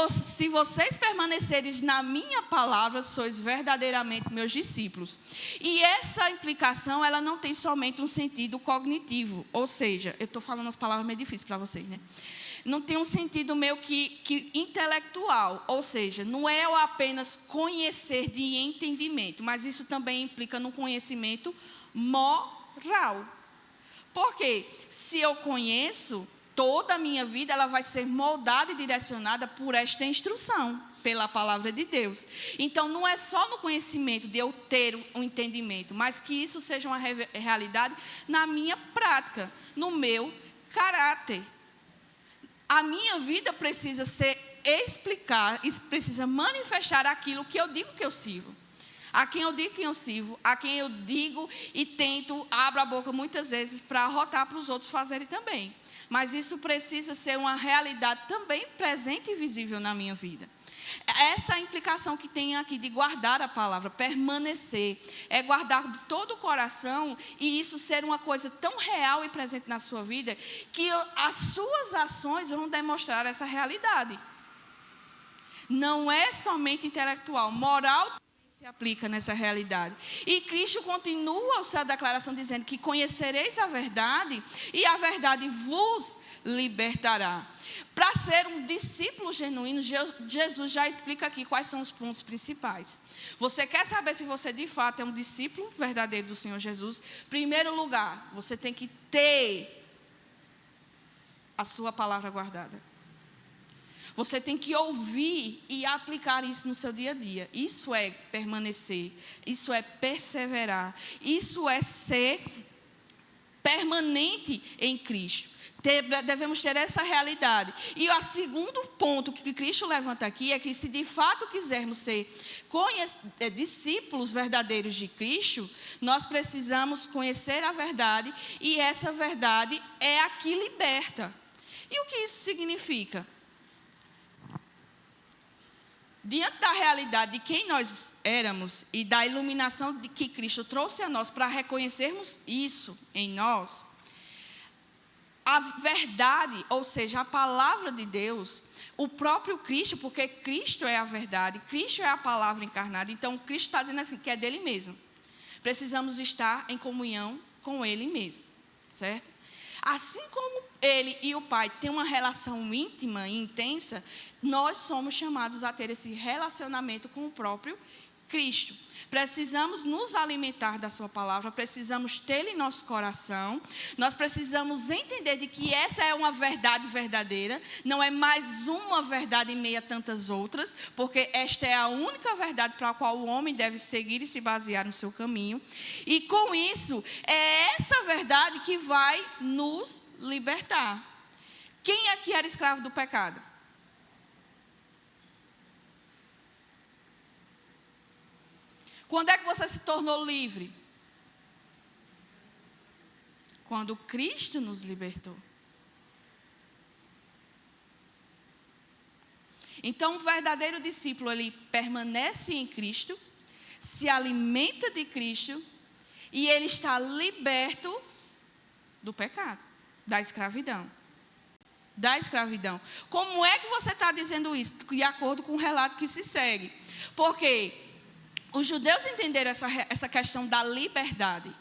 Speaker 1: se vocês permanecerem na minha palavra, sois verdadeiramente meus discípulos. E essa implicação, ela não tem somente um sentido cognitivo. Ou seja, eu estou falando as palavras meio difíceis para vocês, né? Não tem um sentido meio que intelectual. Ou seja, não é apenas conhecer de entendimento, mas isso também implica no conhecimento moral. Por quê? Se eu conheço, toda a minha vida ela vai ser moldada e direcionada por esta instrução, pela palavra de Deus. Então, não é só no conhecimento de eu ter um entendimento, mas que isso seja uma realidade na minha prática, no meu caráter. A minha vida precisa explicar, precisa manifestar aquilo que eu digo que eu sirvo. A quem eu digo que eu sirvo, a quem eu digo e tento, abro a boca muitas vezes para arrotar para os outros fazerem também. Mas isso precisa ser uma realidade também presente e visível na minha vida. Essa é a implicação que tem aqui de guardar a palavra, permanecer. É guardar de todo o coração e isso ser uma coisa tão real e presente na sua vida que as suas ações vão demonstrar essa realidade. Não é somente intelectual, moral se aplica nessa realidade. E Cristo continua a sua declaração dizendo que conhecereis a verdade e a verdade vos libertará. Para ser um discípulo genuíno, Jesus já explica aqui quais são os pontos principais. Você quer saber se você de fato é um discípulo verdadeiro do Senhor Jesus? Em primeiro lugar, você tem que ter a sua palavra guardada. Você tem que ouvir e aplicar isso no seu dia a dia. Isso é permanecer, isso é perseverar, isso é ser permanente em Cristo. Devemos ter essa realidade. E o segundo ponto que Cristo levanta aqui é que se de fato quisermos ser discípulos verdadeiros de Cristo, nós precisamos conhecer a verdade e essa verdade é a que liberta. E o que isso significa? Diante da realidade de quem nós éramos e da iluminação de que Cristo trouxe a nós para reconhecermos isso em nós, a verdade, ou seja, a palavra de Deus, o próprio Cristo, porque Cristo é a verdade, Cristo é a palavra encarnada, então Cristo está dizendo assim, que é dele mesmo. Precisamos estar em comunhão com ele mesmo, certo? Assim como ele e o Pai têm uma relação íntima e intensa, nós somos chamados a ter esse relacionamento com o próprio Cristo. Precisamos nos alimentar da sua palavra, precisamos tê-la em nosso coração. Nós precisamos entender de que essa é uma verdade verdadeira, não é mais uma verdade em meio a tantas outras, porque esta é a única verdade para a qual o homem deve seguir e se basear no seu caminho. E com isso, é essa verdade que vai nos libertar. Quem aqui era escravo do pecado? Quando é que você se tornou livre? Quando Cristo nos libertou. Então, o verdadeiro discípulo, ele permanece em Cristo, se alimenta de Cristo e ele está liberto do pecado, da escravidão. Da escravidão. Como é que você está dizendo isso? De acordo com o relato que se segue. Porque os judeus entenderam essa questão da liberdade.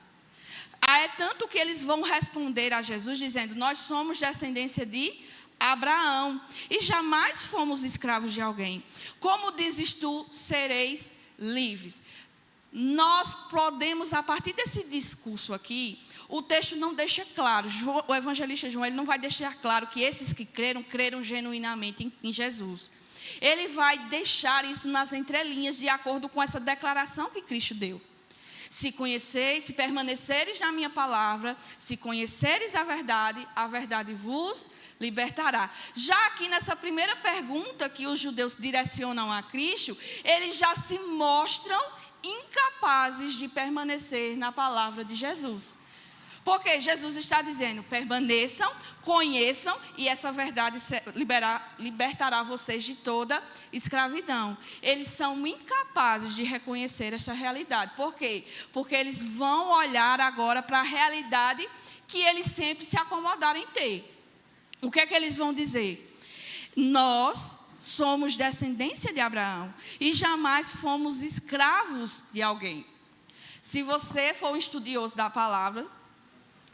Speaker 1: É tanto que eles vão responder a Jesus dizendo: nós somos descendência de Abraão e jamais fomos escravos de alguém. Como dizes tu, sereis livres. Nós podemos, a partir desse discurso aqui, o texto não deixa claro, o evangelista João, ele não vai deixar claro que esses que creram genuinamente em Jesus. Ele vai deixar isso nas entrelinhas, de acordo com essa declaração que Cristo deu. Se conheceis, se permaneceres na minha palavra, se conheceres a verdade vos libertará. Já aqui nessa primeira pergunta que os judeus direcionam a Cristo, eles já se mostram incapazes de permanecer na palavra de Jesus. Porque Jesus está dizendo: permaneçam, conheçam, e essa verdade libertará vocês de toda escravidão. Eles são incapazes de reconhecer essa realidade. Por quê? Porque eles vão olhar agora para a realidade que eles sempre se acomodaram em ter. O que é que eles vão dizer? Nós somos descendência de Abraão e jamais fomos escravos de alguém. Se você for um estudioso da palavra,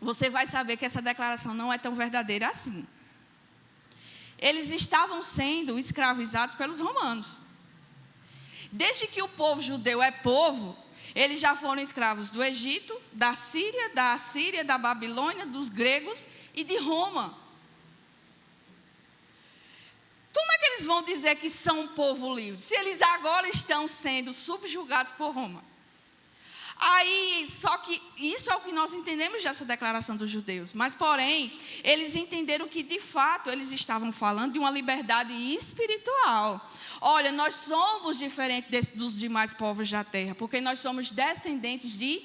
Speaker 1: você vai saber que essa declaração não é tão verdadeira assim. Eles estavam sendo escravizados pelos romanos. Desde que o povo judeu é povo, eles já foram escravos do Egito, da Assíria, da Babilônia, dos gregos e de Roma. Como é que eles vão dizer que são um povo livre, se eles agora estão sendo subjugados por Roma? Aí, só que isso é o que nós entendemos dessa declaração dos judeus. Mas, porém, eles entenderam que, de fato, eles estavam falando de uma liberdade espiritual. Olha, nós somos diferentes dos demais povos da terra, porque nós somos descendentes de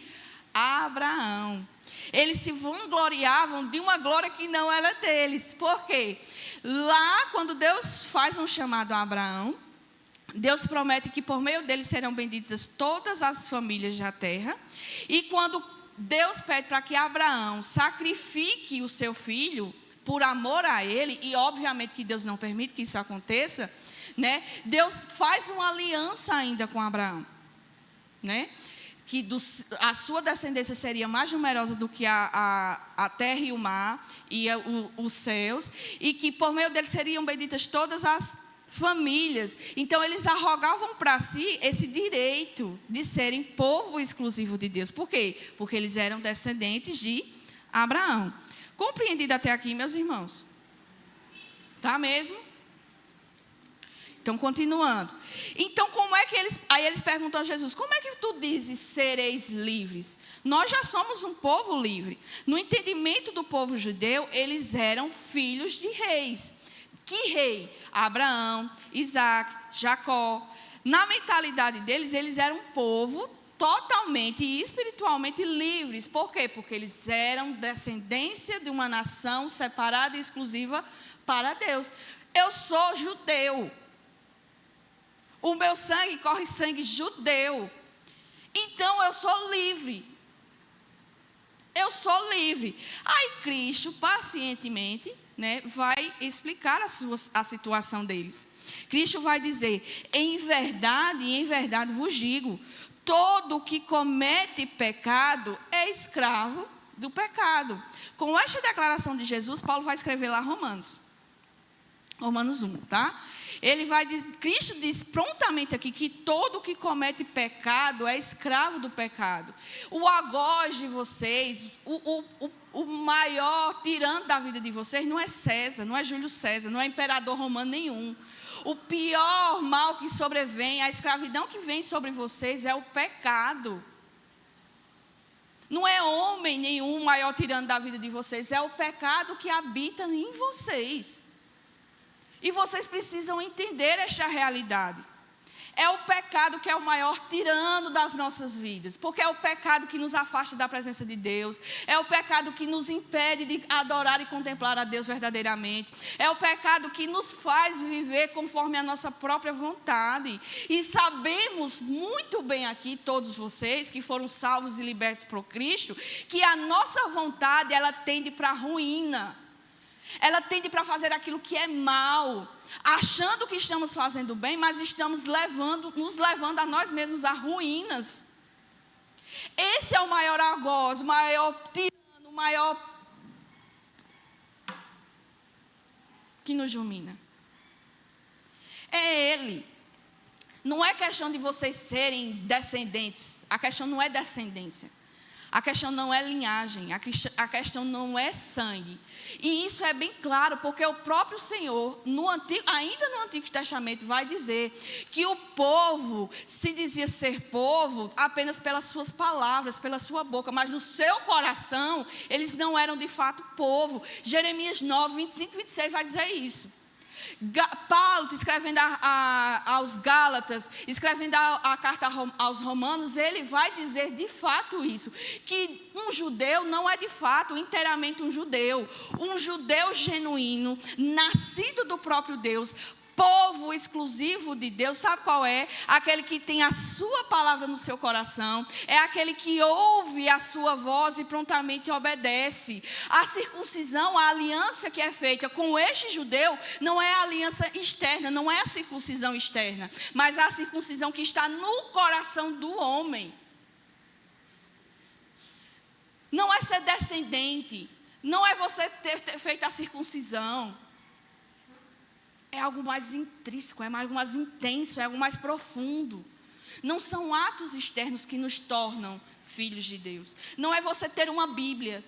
Speaker 1: Abraão. Eles se vangloriavam de uma glória que não era deles. Por quê? Lá, quando Deus faz um chamado a Abraão, Deus promete que por meio dele serão benditas todas as famílias da terra. E quando Deus pede para que Abraão sacrifique o seu filho por amor a ele, e obviamente que Deus não permite que isso aconteça, né? Deus faz uma aliança ainda com Abraão, né? Que a sua descendência seria mais numerosa do que a terra e o mar e os céus, e que por meio dele seriam benditas todas as famílias. Então eles arrogavam para si esse direito de serem povo exclusivo de Deus. Por quê? Porque eles eram descendentes de Abraão. Compreendido até aqui, meus irmãos? Tá mesmo? Então, continuando. Então, como é que eles... Aí eles perguntam a Jesus: como é que tu dizes sereis livres? Nós já somos um povo livre. No entendimento do povo judeu, eles eram filhos de reis. Que rei? Abraão, Isaac, Jacó. Na mentalidade deles, eles eram um povo totalmente e espiritualmente livres. Por quê? Porque eles eram descendência de uma nação separada e exclusiva para Deus. Eu sou judeu. O meu sangue corre sangue judeu. Então eu sou livre. Eu sou livre. Aí Cristo, pacientemente, né, vai explicar a situação deles. Cristo vai dizer: em verdade vos digo, todo que comete pecado é escravo do pecado. Com esta declaração de Jesus, Paulo vai escrever lá Romanos. Romanos 1, tá? Cristo diz prontamente aqui que todo que comete pecado é escravo do pecado. O algoz de vocês, o maior tirano da vida de vocês não é César, não é Júlio César, não é imperador romano nenhum. O pior mal que sobrevém, a escravidão que vem sobre vocês é o pecado. Não é homem nenhum maior tirano da vida de vocês, é o pecado que habita em vocês. E vocês precisam entender esta realidade. É o pecado que é o maior tirano das nossas vidas. Porque é o pecado que nos afasta da presença de Deus. É o pecado que nos impede de adorar e contemplar a Deus verdadeiramente. É o pecado que nos faz viver conforme a nossa própria vontade. E sabemos muito bem aqui, todos vocês que foram salvos e libertos por Cristo, que a nossa vontade, ela tende para a ruína. Ela tende para fazer aquilo que é mal, achando que estamos fazendo bem, mas estamos nos levando a nós mesmos a ruínas. Esse é o maior algoz, o maior tirano, o maior que nos domina. É ele. Não é questão de vocês serem descendentes. A questão não é descendência. A questão não é linhagem, a questão não é sangue. E isso é bem claro, porque o próprio Senhor, ainda no Antigo Testamento, vai dizer que o povo se dizia ser povo apenas pelas suas palavras, pela sua boca, mas no seu coração, eles não eram de fato povo. Jeremias 9, 25 e 26 vai dizer isso. Paulo, escrevendo aos Gálatas, escrevendo a carta aos Romanos, ele vai dizer de fato isso, que um judeu não é de fato inteiramente um judeu genuíno, nascido do próprio Deus, povo exclusivo de Deus, sabe qual é? Aquele que tem a sua palavra no seu coração, é aquele que ouve a sua voz e prontamente obedece. A circuncisão, a aliança que é feita com este judeu, não é a aliança externa, não é a circuncisão externa, mas a circuncisão que está no coração do homem. Não é ser descendente, não é você ter feito a circuncisão. É algo mais intrínseco, é algo mais intenso, é algo mais profundo. Não são atos externos que nos tornam filhos de Deus. Não é você ter uma Bíblia.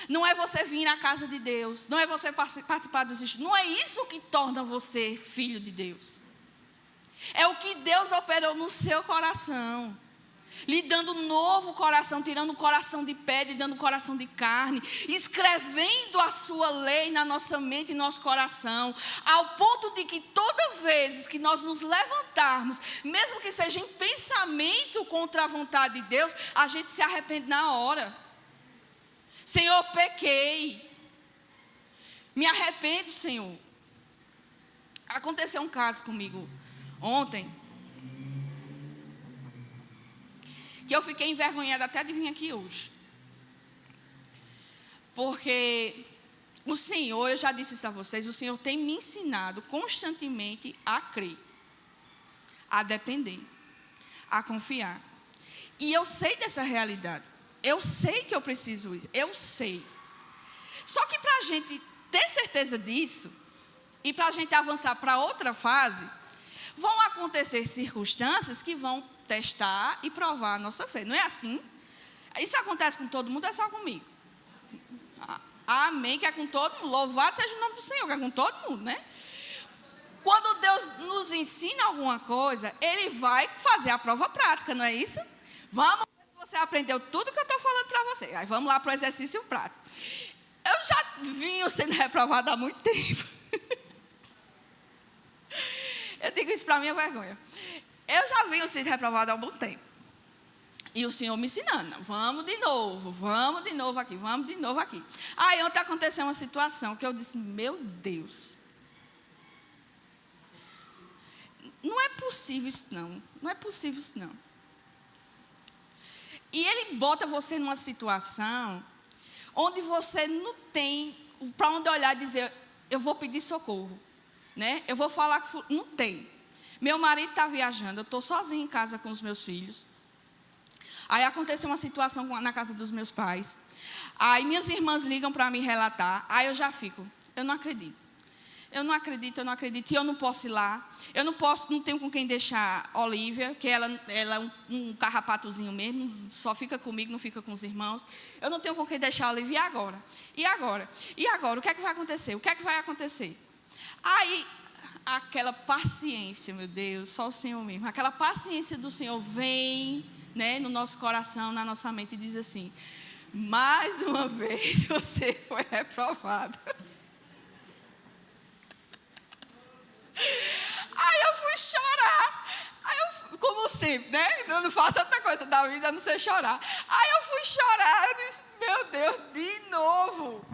Speaker 1: Não é você vir à casa de Deus. Não é você participar dos estudos. Não é isso que torna você filho de Deus. É o que Deus operou no seu coração. Lhe dando um novo coração, tirando o coração de pedra e dando o coração de carne, escrevendo a sua lei na nossa mente e nosso coração, ao ponto de que toda vez que nós nos levantarmos, mesmo que seja em pensamento contra a vontade de Deus, a gente se arrepende na hora. Senhor, pequei, me arrependo, Senhor. Aconteceu um caso comigo ontem, que eu fiquei envergonhada até de vir aqui hoje. Porque o Senhor, eu já disse isso a vocês, o Senhor tem me ensinado constantemente a crer, a depender, a confiar. E eu sei dessa realidade. Eu sei que eu preciso ir, eu sei. Só que para a gente ter certeza disso, e para a gente avançar para outra fase, vão acontecer circunstâncias que vão testar e provar a nossa fé. Não é assim? Isso acontece com todo mundo, é só comigo. Amém, que é com todo mundo. Louvado seja o nome do Senhor, que é com todo mundo, né? Quando Deus nos ensina alguma coisa, Ele vai fazer a prova prática, não é isso? Vamos ver se você aprendeu tudo que eu estou falando para você. Aí vamos lá para o exercício prático. Eu já vinha sendo reprovado há muito tempo. Eu digo isso para minha vergonha. Eu já venho sendo reprovado há algum tempo. E o Senhor me ensinando, vamos de novo aqui. Aí ontem aconteceu uma situação que eu disse, meu Deus. Não é possível isso não. E Ele bota você numa situação onde você não tem para onde olhar e dizer, eu vou pedir socorro. Né? Eu vou falar que não tem. Meu marido está viajando, eu estou sozinha em casa com os meus filhos. Aí aconteceu uma situação na casa dos meus pais. Aí minhas irmãs ligam para me relatar. Aí eu já fico, eu não acredito. eu não acredito, e eu não posso ir lá. Eu não tenho com quem deixar a Olivia, que ela é um carrapatozinho mesmo, só fica comigo, não fica com os irmãos. Eu não tenho com quem deixar a Olivia, e agora? E agora? E agora? O que é que vai acontecer? O que é que vai acontecer? Aí, aquela paciência, meu Deus, só o Senhor mesmo, aquela paciência do Senhor vem, né, no nosso coração, na nossa mente, e diz assim: mais uma vez você foi reprovado. Aí eu fui chorar. Aí eu, como sempre, né? Eu não faço outra coisa da vida a não ser chorar. Aí eu fui chorar. Eu disse: meu Deus, de novo.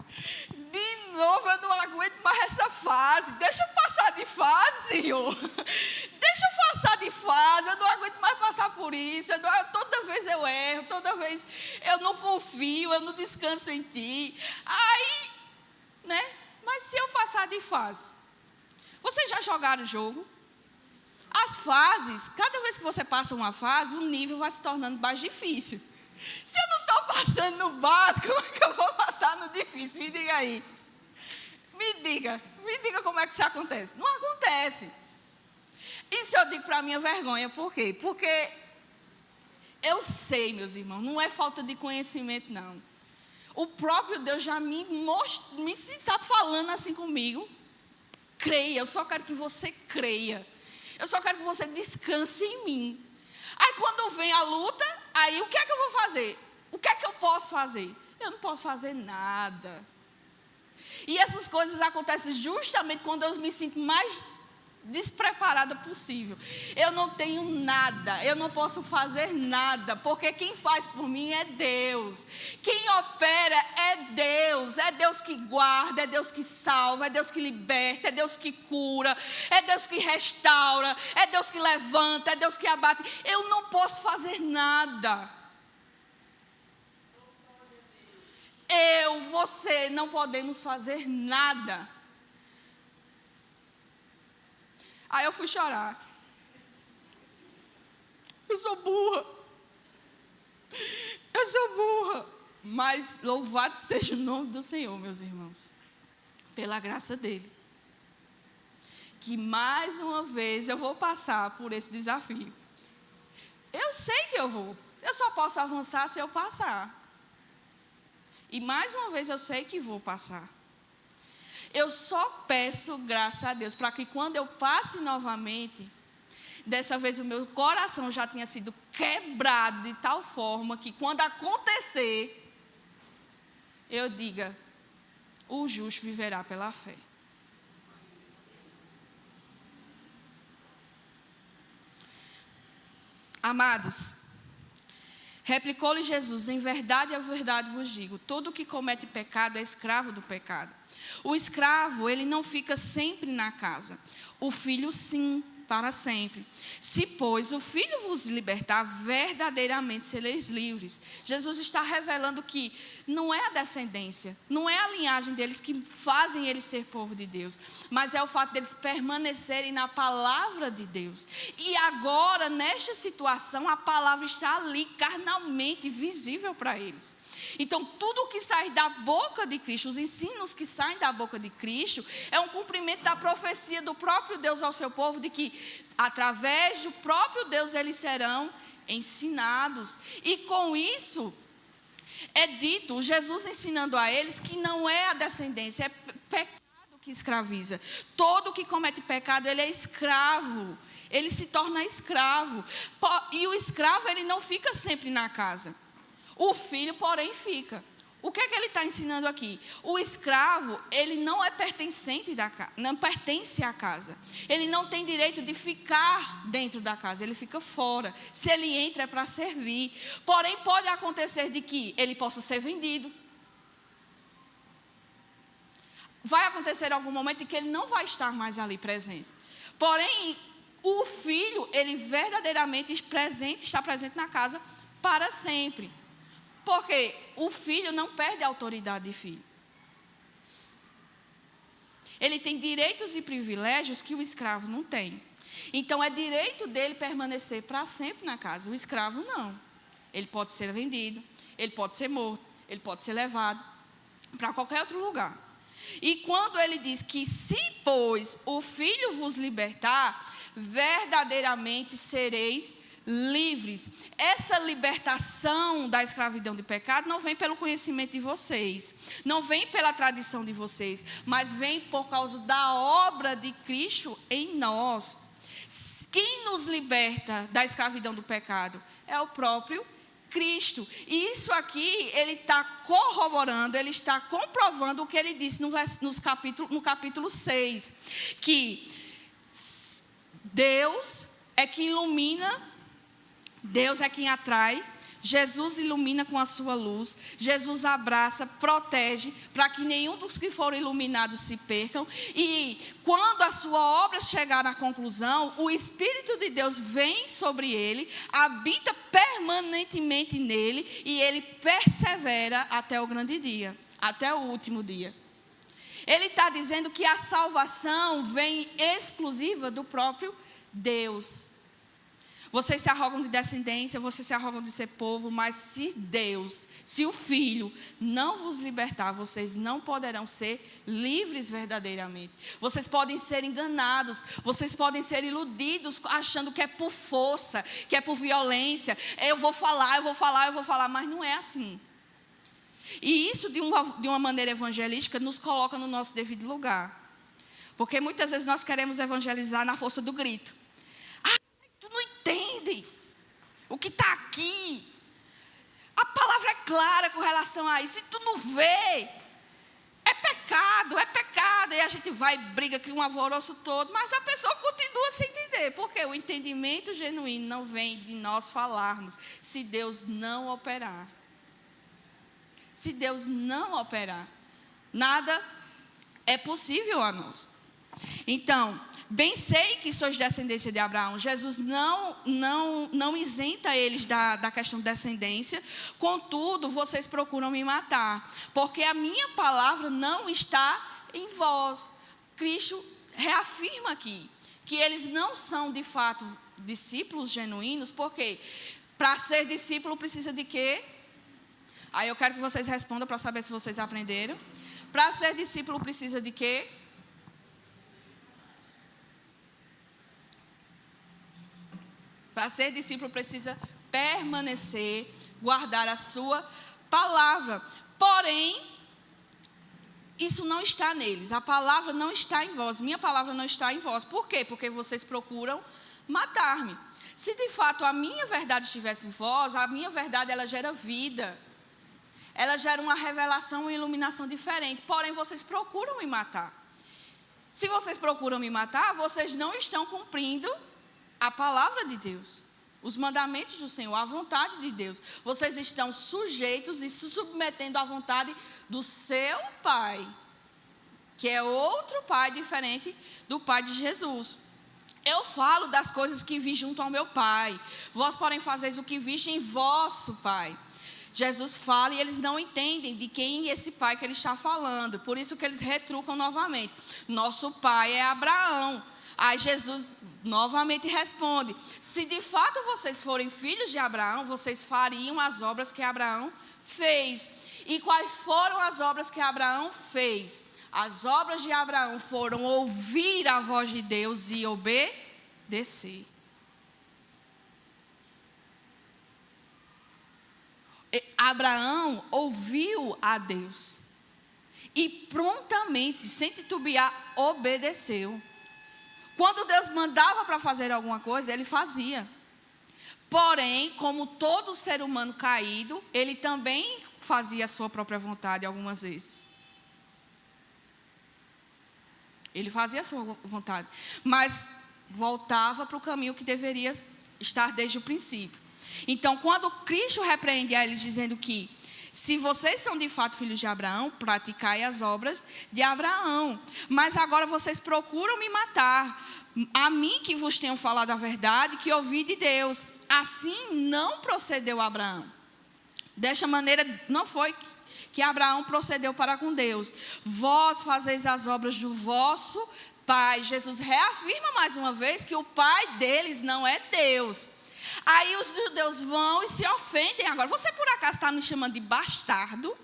Speaker 1: De novo, eu não aguento mais essa fase. Deixa eu passar de fase, Senhor. Deixa eu passar de fase. Eu não aguento mais passar por isso. Toda vez eu erro. Toda vez eu não confio. Eu não descanso em Ti. Aí, né? Mas se eu passar de fase. Vocês já jogaram o jogo? As fases, cada vez que você passa uma fase, o nível vai se tornando mais difícil. Se eu não estou passando no básico, como é que eu vou passar no difícil? Me diga aí. Me diga como é que isso acontece. Não acontece. Isso eu digo para a minha vergonha. Por quê? Porque eu sei, meus irmãos, não é falta de conhecimento, não. O próprio Deus já me está falando assim comigo. Creia, eu só quero que você creia. Eu só quero que você descanse em mim. Aí quando vem a luta, aí o que é que eu vou fazer? O que é que eu posso fazer? Eu não posso fazer nada. E essas coisas acontecem justamente quando eu me sinto mais despreparada possível. Eu não tenho nada, eu não posso fazer nada, porque quem faz por mim é Deus. Quem opera é Deus que guarda, é Deus que salva, é Deus que liberta, é Deus que cura, é Deus que restaura, é Deus que levanta, é Deus que abate. Eu não posso fazer nada. Você não podemos fazer nada. Aí eu fui chorar. Eu sou burra. Mas louvado seja o nome do Senhor, meus irmãos. Pela graça dEle. Que mais uma vez eu vou passar por esse desafio. Eu sei que eu vou. Eu só posso avançar se eu passar. E mais uma vez eu sei que vou passar. Eu só peço graça a Deus para que quando eu passe novamente, dessa vez o meu coração já tinha sido quebrado de tal forma que quando acontecer, eu diga: o justo viverá pela fé. Amados, replicou-lhe Jesus: em verdade, a verdade vos digo, todo que comete pecado é escravo do pecado. O escravo, ele não fica sempre na casa. O filho, sim, para sempre. Se, pois, o filho vos libertar, verdadeiramente sereis livres. Jesus está revelando que não é a descendência, não é a linhagem deles que fazem eles ser povo de Deus, mas é o fato deles permanecerem na palavra de Deus. E agora, nesta situação, a palavra está ali, carnalmente visível para eles. Então, tudo o que sai da boca de Cristo, os ensinos que saem da boca de Cristo, é um cumprimento da profecia do próprio Deus ao seu povo, de que, através do próprio Deus, eles serão ensinados. E com isso, é dito, Jesus ensinando a eles que não é a descendência, é pecado que escraviza. Todo que comete pecado, ele é escravo. Ele se torna escravo. E o escravo, ele não fica sempre na casa. O filho, porém, fica. O que é que ele está ensinando aqui? O escravo, ele não é pertencente da casa, não pertence à casa. Ele não tem direito de ficar dentro da casa, ele fica fora. Se ele entra é para servir. Porém, pode acontecer de que ele possa ser vendido. Vai acontecer algum momento em que ele não vai estar mais ali presente. Porém, o filho, ele verdadeiramente está presente na casa para sempre. Porque o filho não perde a autoridade de filho. Ele tem direitos e privilégios que o escravo não tem. Então, é direito dele permanecer para sempre na casa. O escravo não. Ele pode ser vendido, ele pode ser morto, ele pode ser levado para qualquer outro lugar. E quando ele diz que se, pois, o Filho vos libertar, verdadeiramente sereis livres. Essa libertação da escravidão de pecado não vem pelo conhecimento de vocês, não vem pela tradição de vocês, mas vem por causa da obra de Cristo em nós. Quem nos liberta da escravidão do pecado é o próprio Cristo. E isso aqui, ele está corroborando, ele está comprovando o que ele disse no capítulo 6, que Deus é que ilumina, Deus é quem atrai, Jesus ilumina com a sua luz, Jesus abraça, protege, para que nenhum dos que foram iluminados se percam. E quando a sua obra chegar na conclusão, o Espírito de Deus vem sobre ele, habita permanentemente nele, e ele persevera até o grande dia, até o último dia. Ele está dizendo que a salvação vem exclusiva do próprio Deus. Vocês se arrogam de descendência, vocês se arrogam de ser povo, mas se Deus, se o Filho não vos libertar, vocês não poderão ser livres verdadeiramente. Vocês podem ser enganados, vocês podem ser iludidos, achando que é por força, que é por violência. Eu vou falar, mas não é assim. E isso, de uma maneira evangelística, nos coloca no nosso devido lugar. Porque muitas vezes nós queremos evangelizar na força do grito. Tu não entende o que está aqui. A palavra é clara com relação a isso. E tu não vê. É pecado. E a gente vai, briga, cria um alvoroço todo. Mas a pessoa continua sem entender. Porque o entendimento genuíno não vem de nós falarmos, se Deus não operar. Se Deus não operar, nada é possível a nós. Então, bem sei que sois descendência de Abraão. Jesus não isenta eles da questão de descendência. Contudo, vocês procuram me matar, porque a minha palavra não está em vós. Cristo reafirma aqui que eles não são, de fato, discípulos genuínos, porque para ser discípulo precisa de quê? Aí eu quero que vocês respondam para saber se vocês aprenderam. Para ser discípulo precisa de quê? Para ser discípulo precisa permanecer, guardar a sua palavra. Porém, isso não está neles. A palavra não está em vós. Minha palavra não está em vós. Por quê? Porque vocês procuram matar-me. Se de fato a minha verdade estivesse em vós, a minha verdade ela gera vida. Ela gera uma revelação, uma iluminação diferente. Porém, vocês procuram me matar. Se vocês procuram me matar, vocês não estão cumprindo a palavra de Deus, os mandamentos do Senhor, a vontade de Deus. Vocês estão sujeitos e se submetendo à vontade do seu Pai, que é outro Pai diferente do Pai de Jesus. Eu falo das coisas que vi junto ao meu Pai. Vós, porém, fazeis o que viste em vosso Pai. Jesus fala e eles não entendem de quem é esse pai que ele está falando. Por isso que eles retrucam novamente. Nosso pai é Abraão. Aí Jesus novamente responde: se de fato vocês forem filhos de Abraão, vocês fariam as obras que Abraão fez. E quais foram as obras que Abraão fez? As obras de Abraão foram ouvir a voz de Deus e obedecer. Abraão ouviu a Deus e prontamente, sem titubear, obedeceu. Quando Deus mandava para fazer alguma coisa, ele fazia. Porém, como todo ser humano caído, ele também fazia a sua própria vontade algumas vezes. Ele fazia a sua vontade, mas voltava para o caminho que deveria estar desde o princípio. Então, quando Cristo repreende a eles dizendo que se vocês são de fato filhos de Abraão, praticai as obras de Abraão. Mas agora vocês procuram me matar. A mim que vos tenho falado a verdade, que ouvi de Deus. Assim não procedeu Abraão. Desta maneira não foi que Abraão procedeu para com Deus. Vós fazeis as obras do vosso pai. Jesus reafirma mais uma vez que o pai deles não é Deus. Aí os judeus vão e se ofendem agora. Você por acaso está me chamando de bastardo?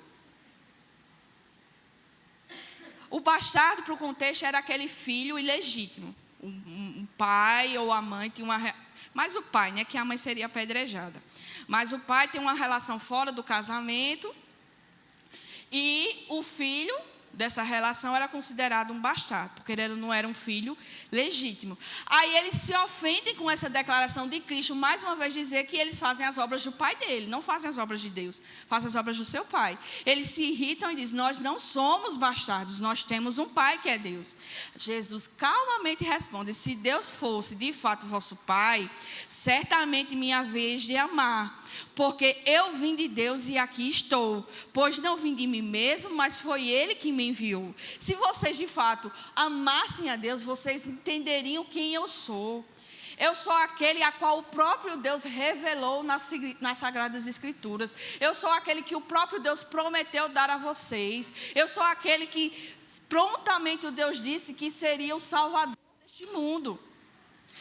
Speaker 1: O bastardo, para o contexto, era aquele filho ilegítimo. Um pai ou a mãe tinha mas o pai, né, que a mãe seria apedrejada. Mas o pai tem uma relação fora do casamento e o filho dessa relação era considerado um bastardo, porque ele não era um filho legítimo. Aí eles se ofendem com essa declaração de Cristo, mais uma vez dizer que eles fazem as obras do pai dele, não fazem as obras de Deus, fazem as obras do seu pai. Eles se irritam e dizem, nós não somos bastardos, nós temos um pai que é Deus. Jesus calmamente responde, se Deus fosse de fato vosso pai, certamente minha vez de amar. Porque eu vim de Deus e aqui estou, pois não vim de mim mesmo, mas foi Ele que me enviou. Se vocês de fato amassem a Deus, vocês entenderiam quem eu sou. Eu sou aquele a qual o próprio Deus revelou nas Sagradas Escrituras. Eu sou aquele que o próprio Deus prometeu dar a vocês. Eu sou aquele que prontamente o Deus disse que seria o Salvador deste mundo.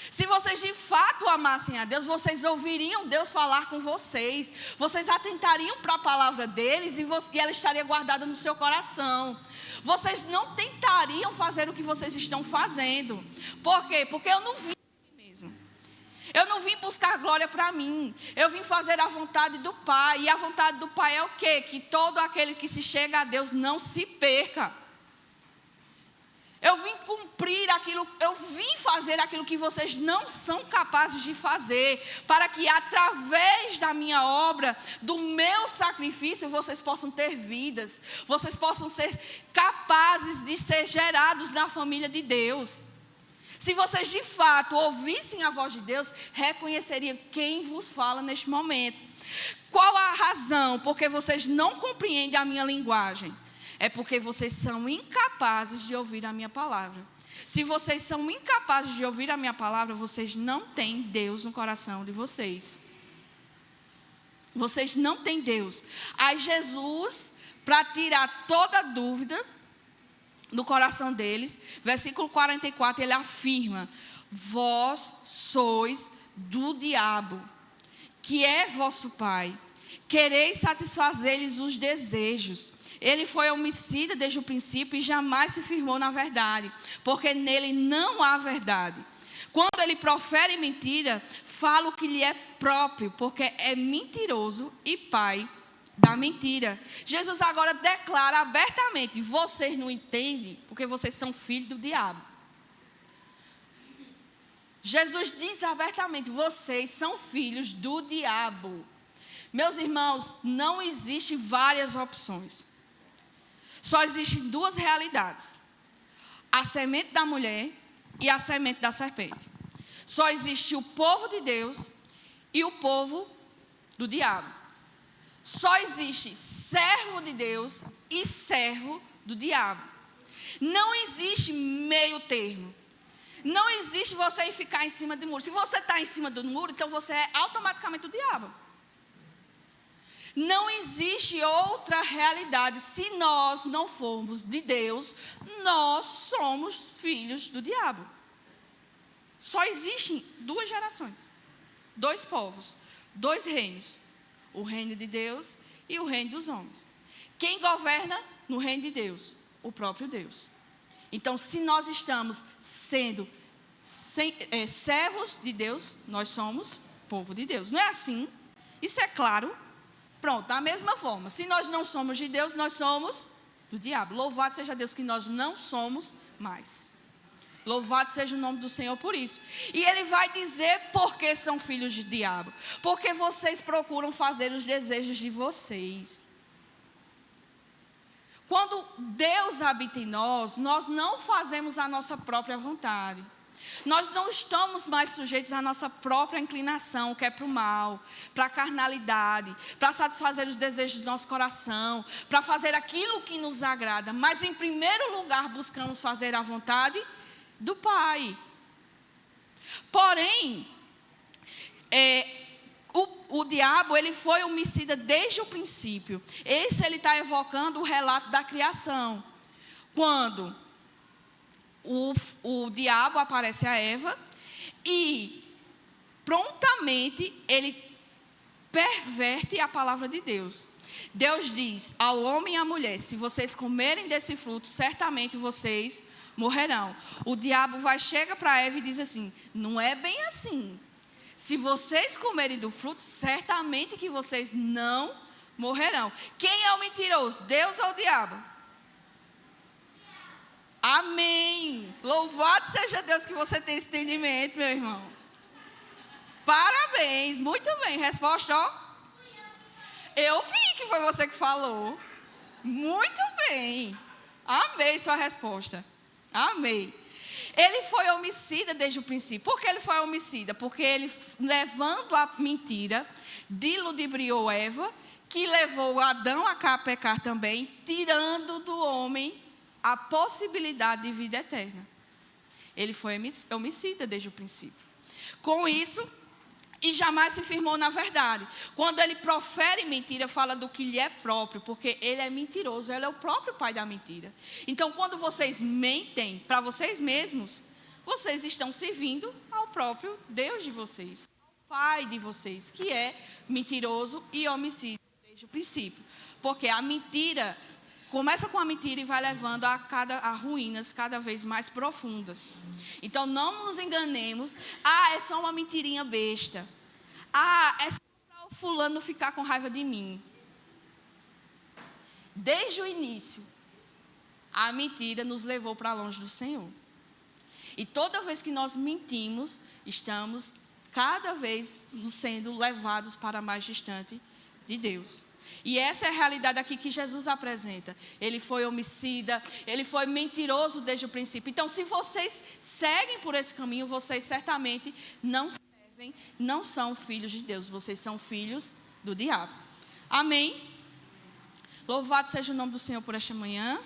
Speaker 1: Se vocês de fato amassem a Deus, vocês ouviriam Deus falar com vocês. Vocês atentariam para a palavra deles e ela estaria guardada no seu coração. Vocês não tentariam fazer o que vocês estão fazendo. Por quê? Porque eu não vim de mim mesmo. Eu não vim buscar glória para mim. Eu vim fazer a vontade do Pai. E a vontade do Pai é o quê? Que todo aquele que se chega a Deus não se perca. Eu vim cumprir aquilo, eu vim fazer aquilo que vocês não são capazes de fazer, para que através da minha obra, do meu sacrifício, vocês possam ter vidas, vocês possam ser capazes de ser gerados na família de Deus. Se vocês de fato ouvissem a voz de Deus, reconheceriam quem vos fala neste momento. Qual a razão? Porque vocês não compreendem a minha linguagem. É porque vocês são incapazes de ouvir a minha palavra. Se vocês são incapazes de ouvir a minha palavra, vocês não têm Deus no coração de vocês. Vocês não têm Deus. Aí Jesus, para tirar toda dúvida do coração deles, versículo 44, ele afirma, vós sois do diabo, que é vosso pai. Quereis satisfazer-lhes os desejos. Ele foi homicida desde o princípio e jamais se firmou na verdade, porque nele não há verdade. Quando ele profere mentira, fala o que lhe é próprio, porque é mentiroso e pai da mentira. Jesus agora declara abertamente, vocês não entendem, porque vocês são filhos do diabo. Jesus diz abertamente, vocês são filhos do diabo. Meus irmãos, não existem várias opções. Só existem duas realidades. A semente da mulher e a semente da serpente. Só existe o povo de Deus e o povo do diabo. Só existe servo de Deus e servo do diabo. Não existe meio termo. Não existe você ficar em cima do muro. Se você está em cima do muro, então você é automaticamente o diabo. Não existe outra realidade. Se nós não formos de Deus, nós somos filhos do diabo. Só existem duas gerações, dois povos, dois reinos. O reino de Deus e o reino dos homens. Quem governa no reino de Deus? O próprio Deus. Então, se nós estamos sendo servos de Deus, nós somos povo de Deus. Não é assim? Isso é claro. Pronto, da mesma forma, se nós não somos de Deus, nós somos do diabo. Louvado seja Deus que nós não somos mais. Louvado seja o nome do Senhor por isso. E ele vai dizer por que são filhos de diabo. Porque vocês procuram fazer os desejos de vocês. Quando Deus habita em nós, nós não fazemos a nossa própria vontade. Nós não estamos mais sujeitos à nossa própria inclinação, que é para o mal, para a carnalidade, para satisfazer os desejos do nosso coração, para fazer aquilo que nos agrada. Mas, em primeiro lugar, buscamos fazer a vontade do Pai. Porém, o diabo, ele foi homicida desde o princípio. Esse ele está evocando o relato da criação. Quando o diabo aparece a Eva e prontamente ele perverte a palavra de Deus. Deus diz ao homem e à mulher: se vocês comerem desse fruto, certamente vocês morrerão. O diabo chega para Eva e diz assim: não é bem assim. Se vocês comerem do fruto, certamente que vocês não morrerão. Quem é o mentiroso? Deus ou o diabo? Amém. Louvado seja Deus que você tem esse entendimento, meu irmão. Parabéns, muito bem. Resposta, ó. Eu vi que foi você que falou. Muito bem. Amei sua resposta. Amei. Ele foi homicida desde o princípio. Por que ele foi homicida? Porque ele, levando a mentira, diludibriou Eva, que levou Adão a pecar também, tirando do homem a possibilidade de vida eterna. Ele foi homicida desde o princípio. Com isso, e jamais se firmou na verdade. Quando ele profere mentira, fala do que lhe é próprio, porque ele é mentiroso, ele é o próprio pai da mentira. Então, quando vocês mentem para vocês mesmos, vocês estão servindo ao próprio Deus de vocês, ao pai de vocês, que é mentiroso e homicida desde o princípio. Porque a mentira começa com a mentira e vai levando a ruínas cada vez mais profundas. Então, não nos enganemos. É só uma mentirinha besta. É só para o fulano ficar com raiva de mim. Desde o início, a mentira nos levou para longe do Senhor. E toda vez que nós mentimos, estamos cada vez sendo levados para mais distante de Deus. E essa é a realidade aqui que Jesus apresenta. Ele foi homicida, ele foi mentiroso desde o princípio. Então, se vocês seguem por esse caminho, vocês certamente não servem, não são filhos de Deus. Vocês são filhos do diabo. Amém? Louvado seja o nome do Senhor por esta manhã.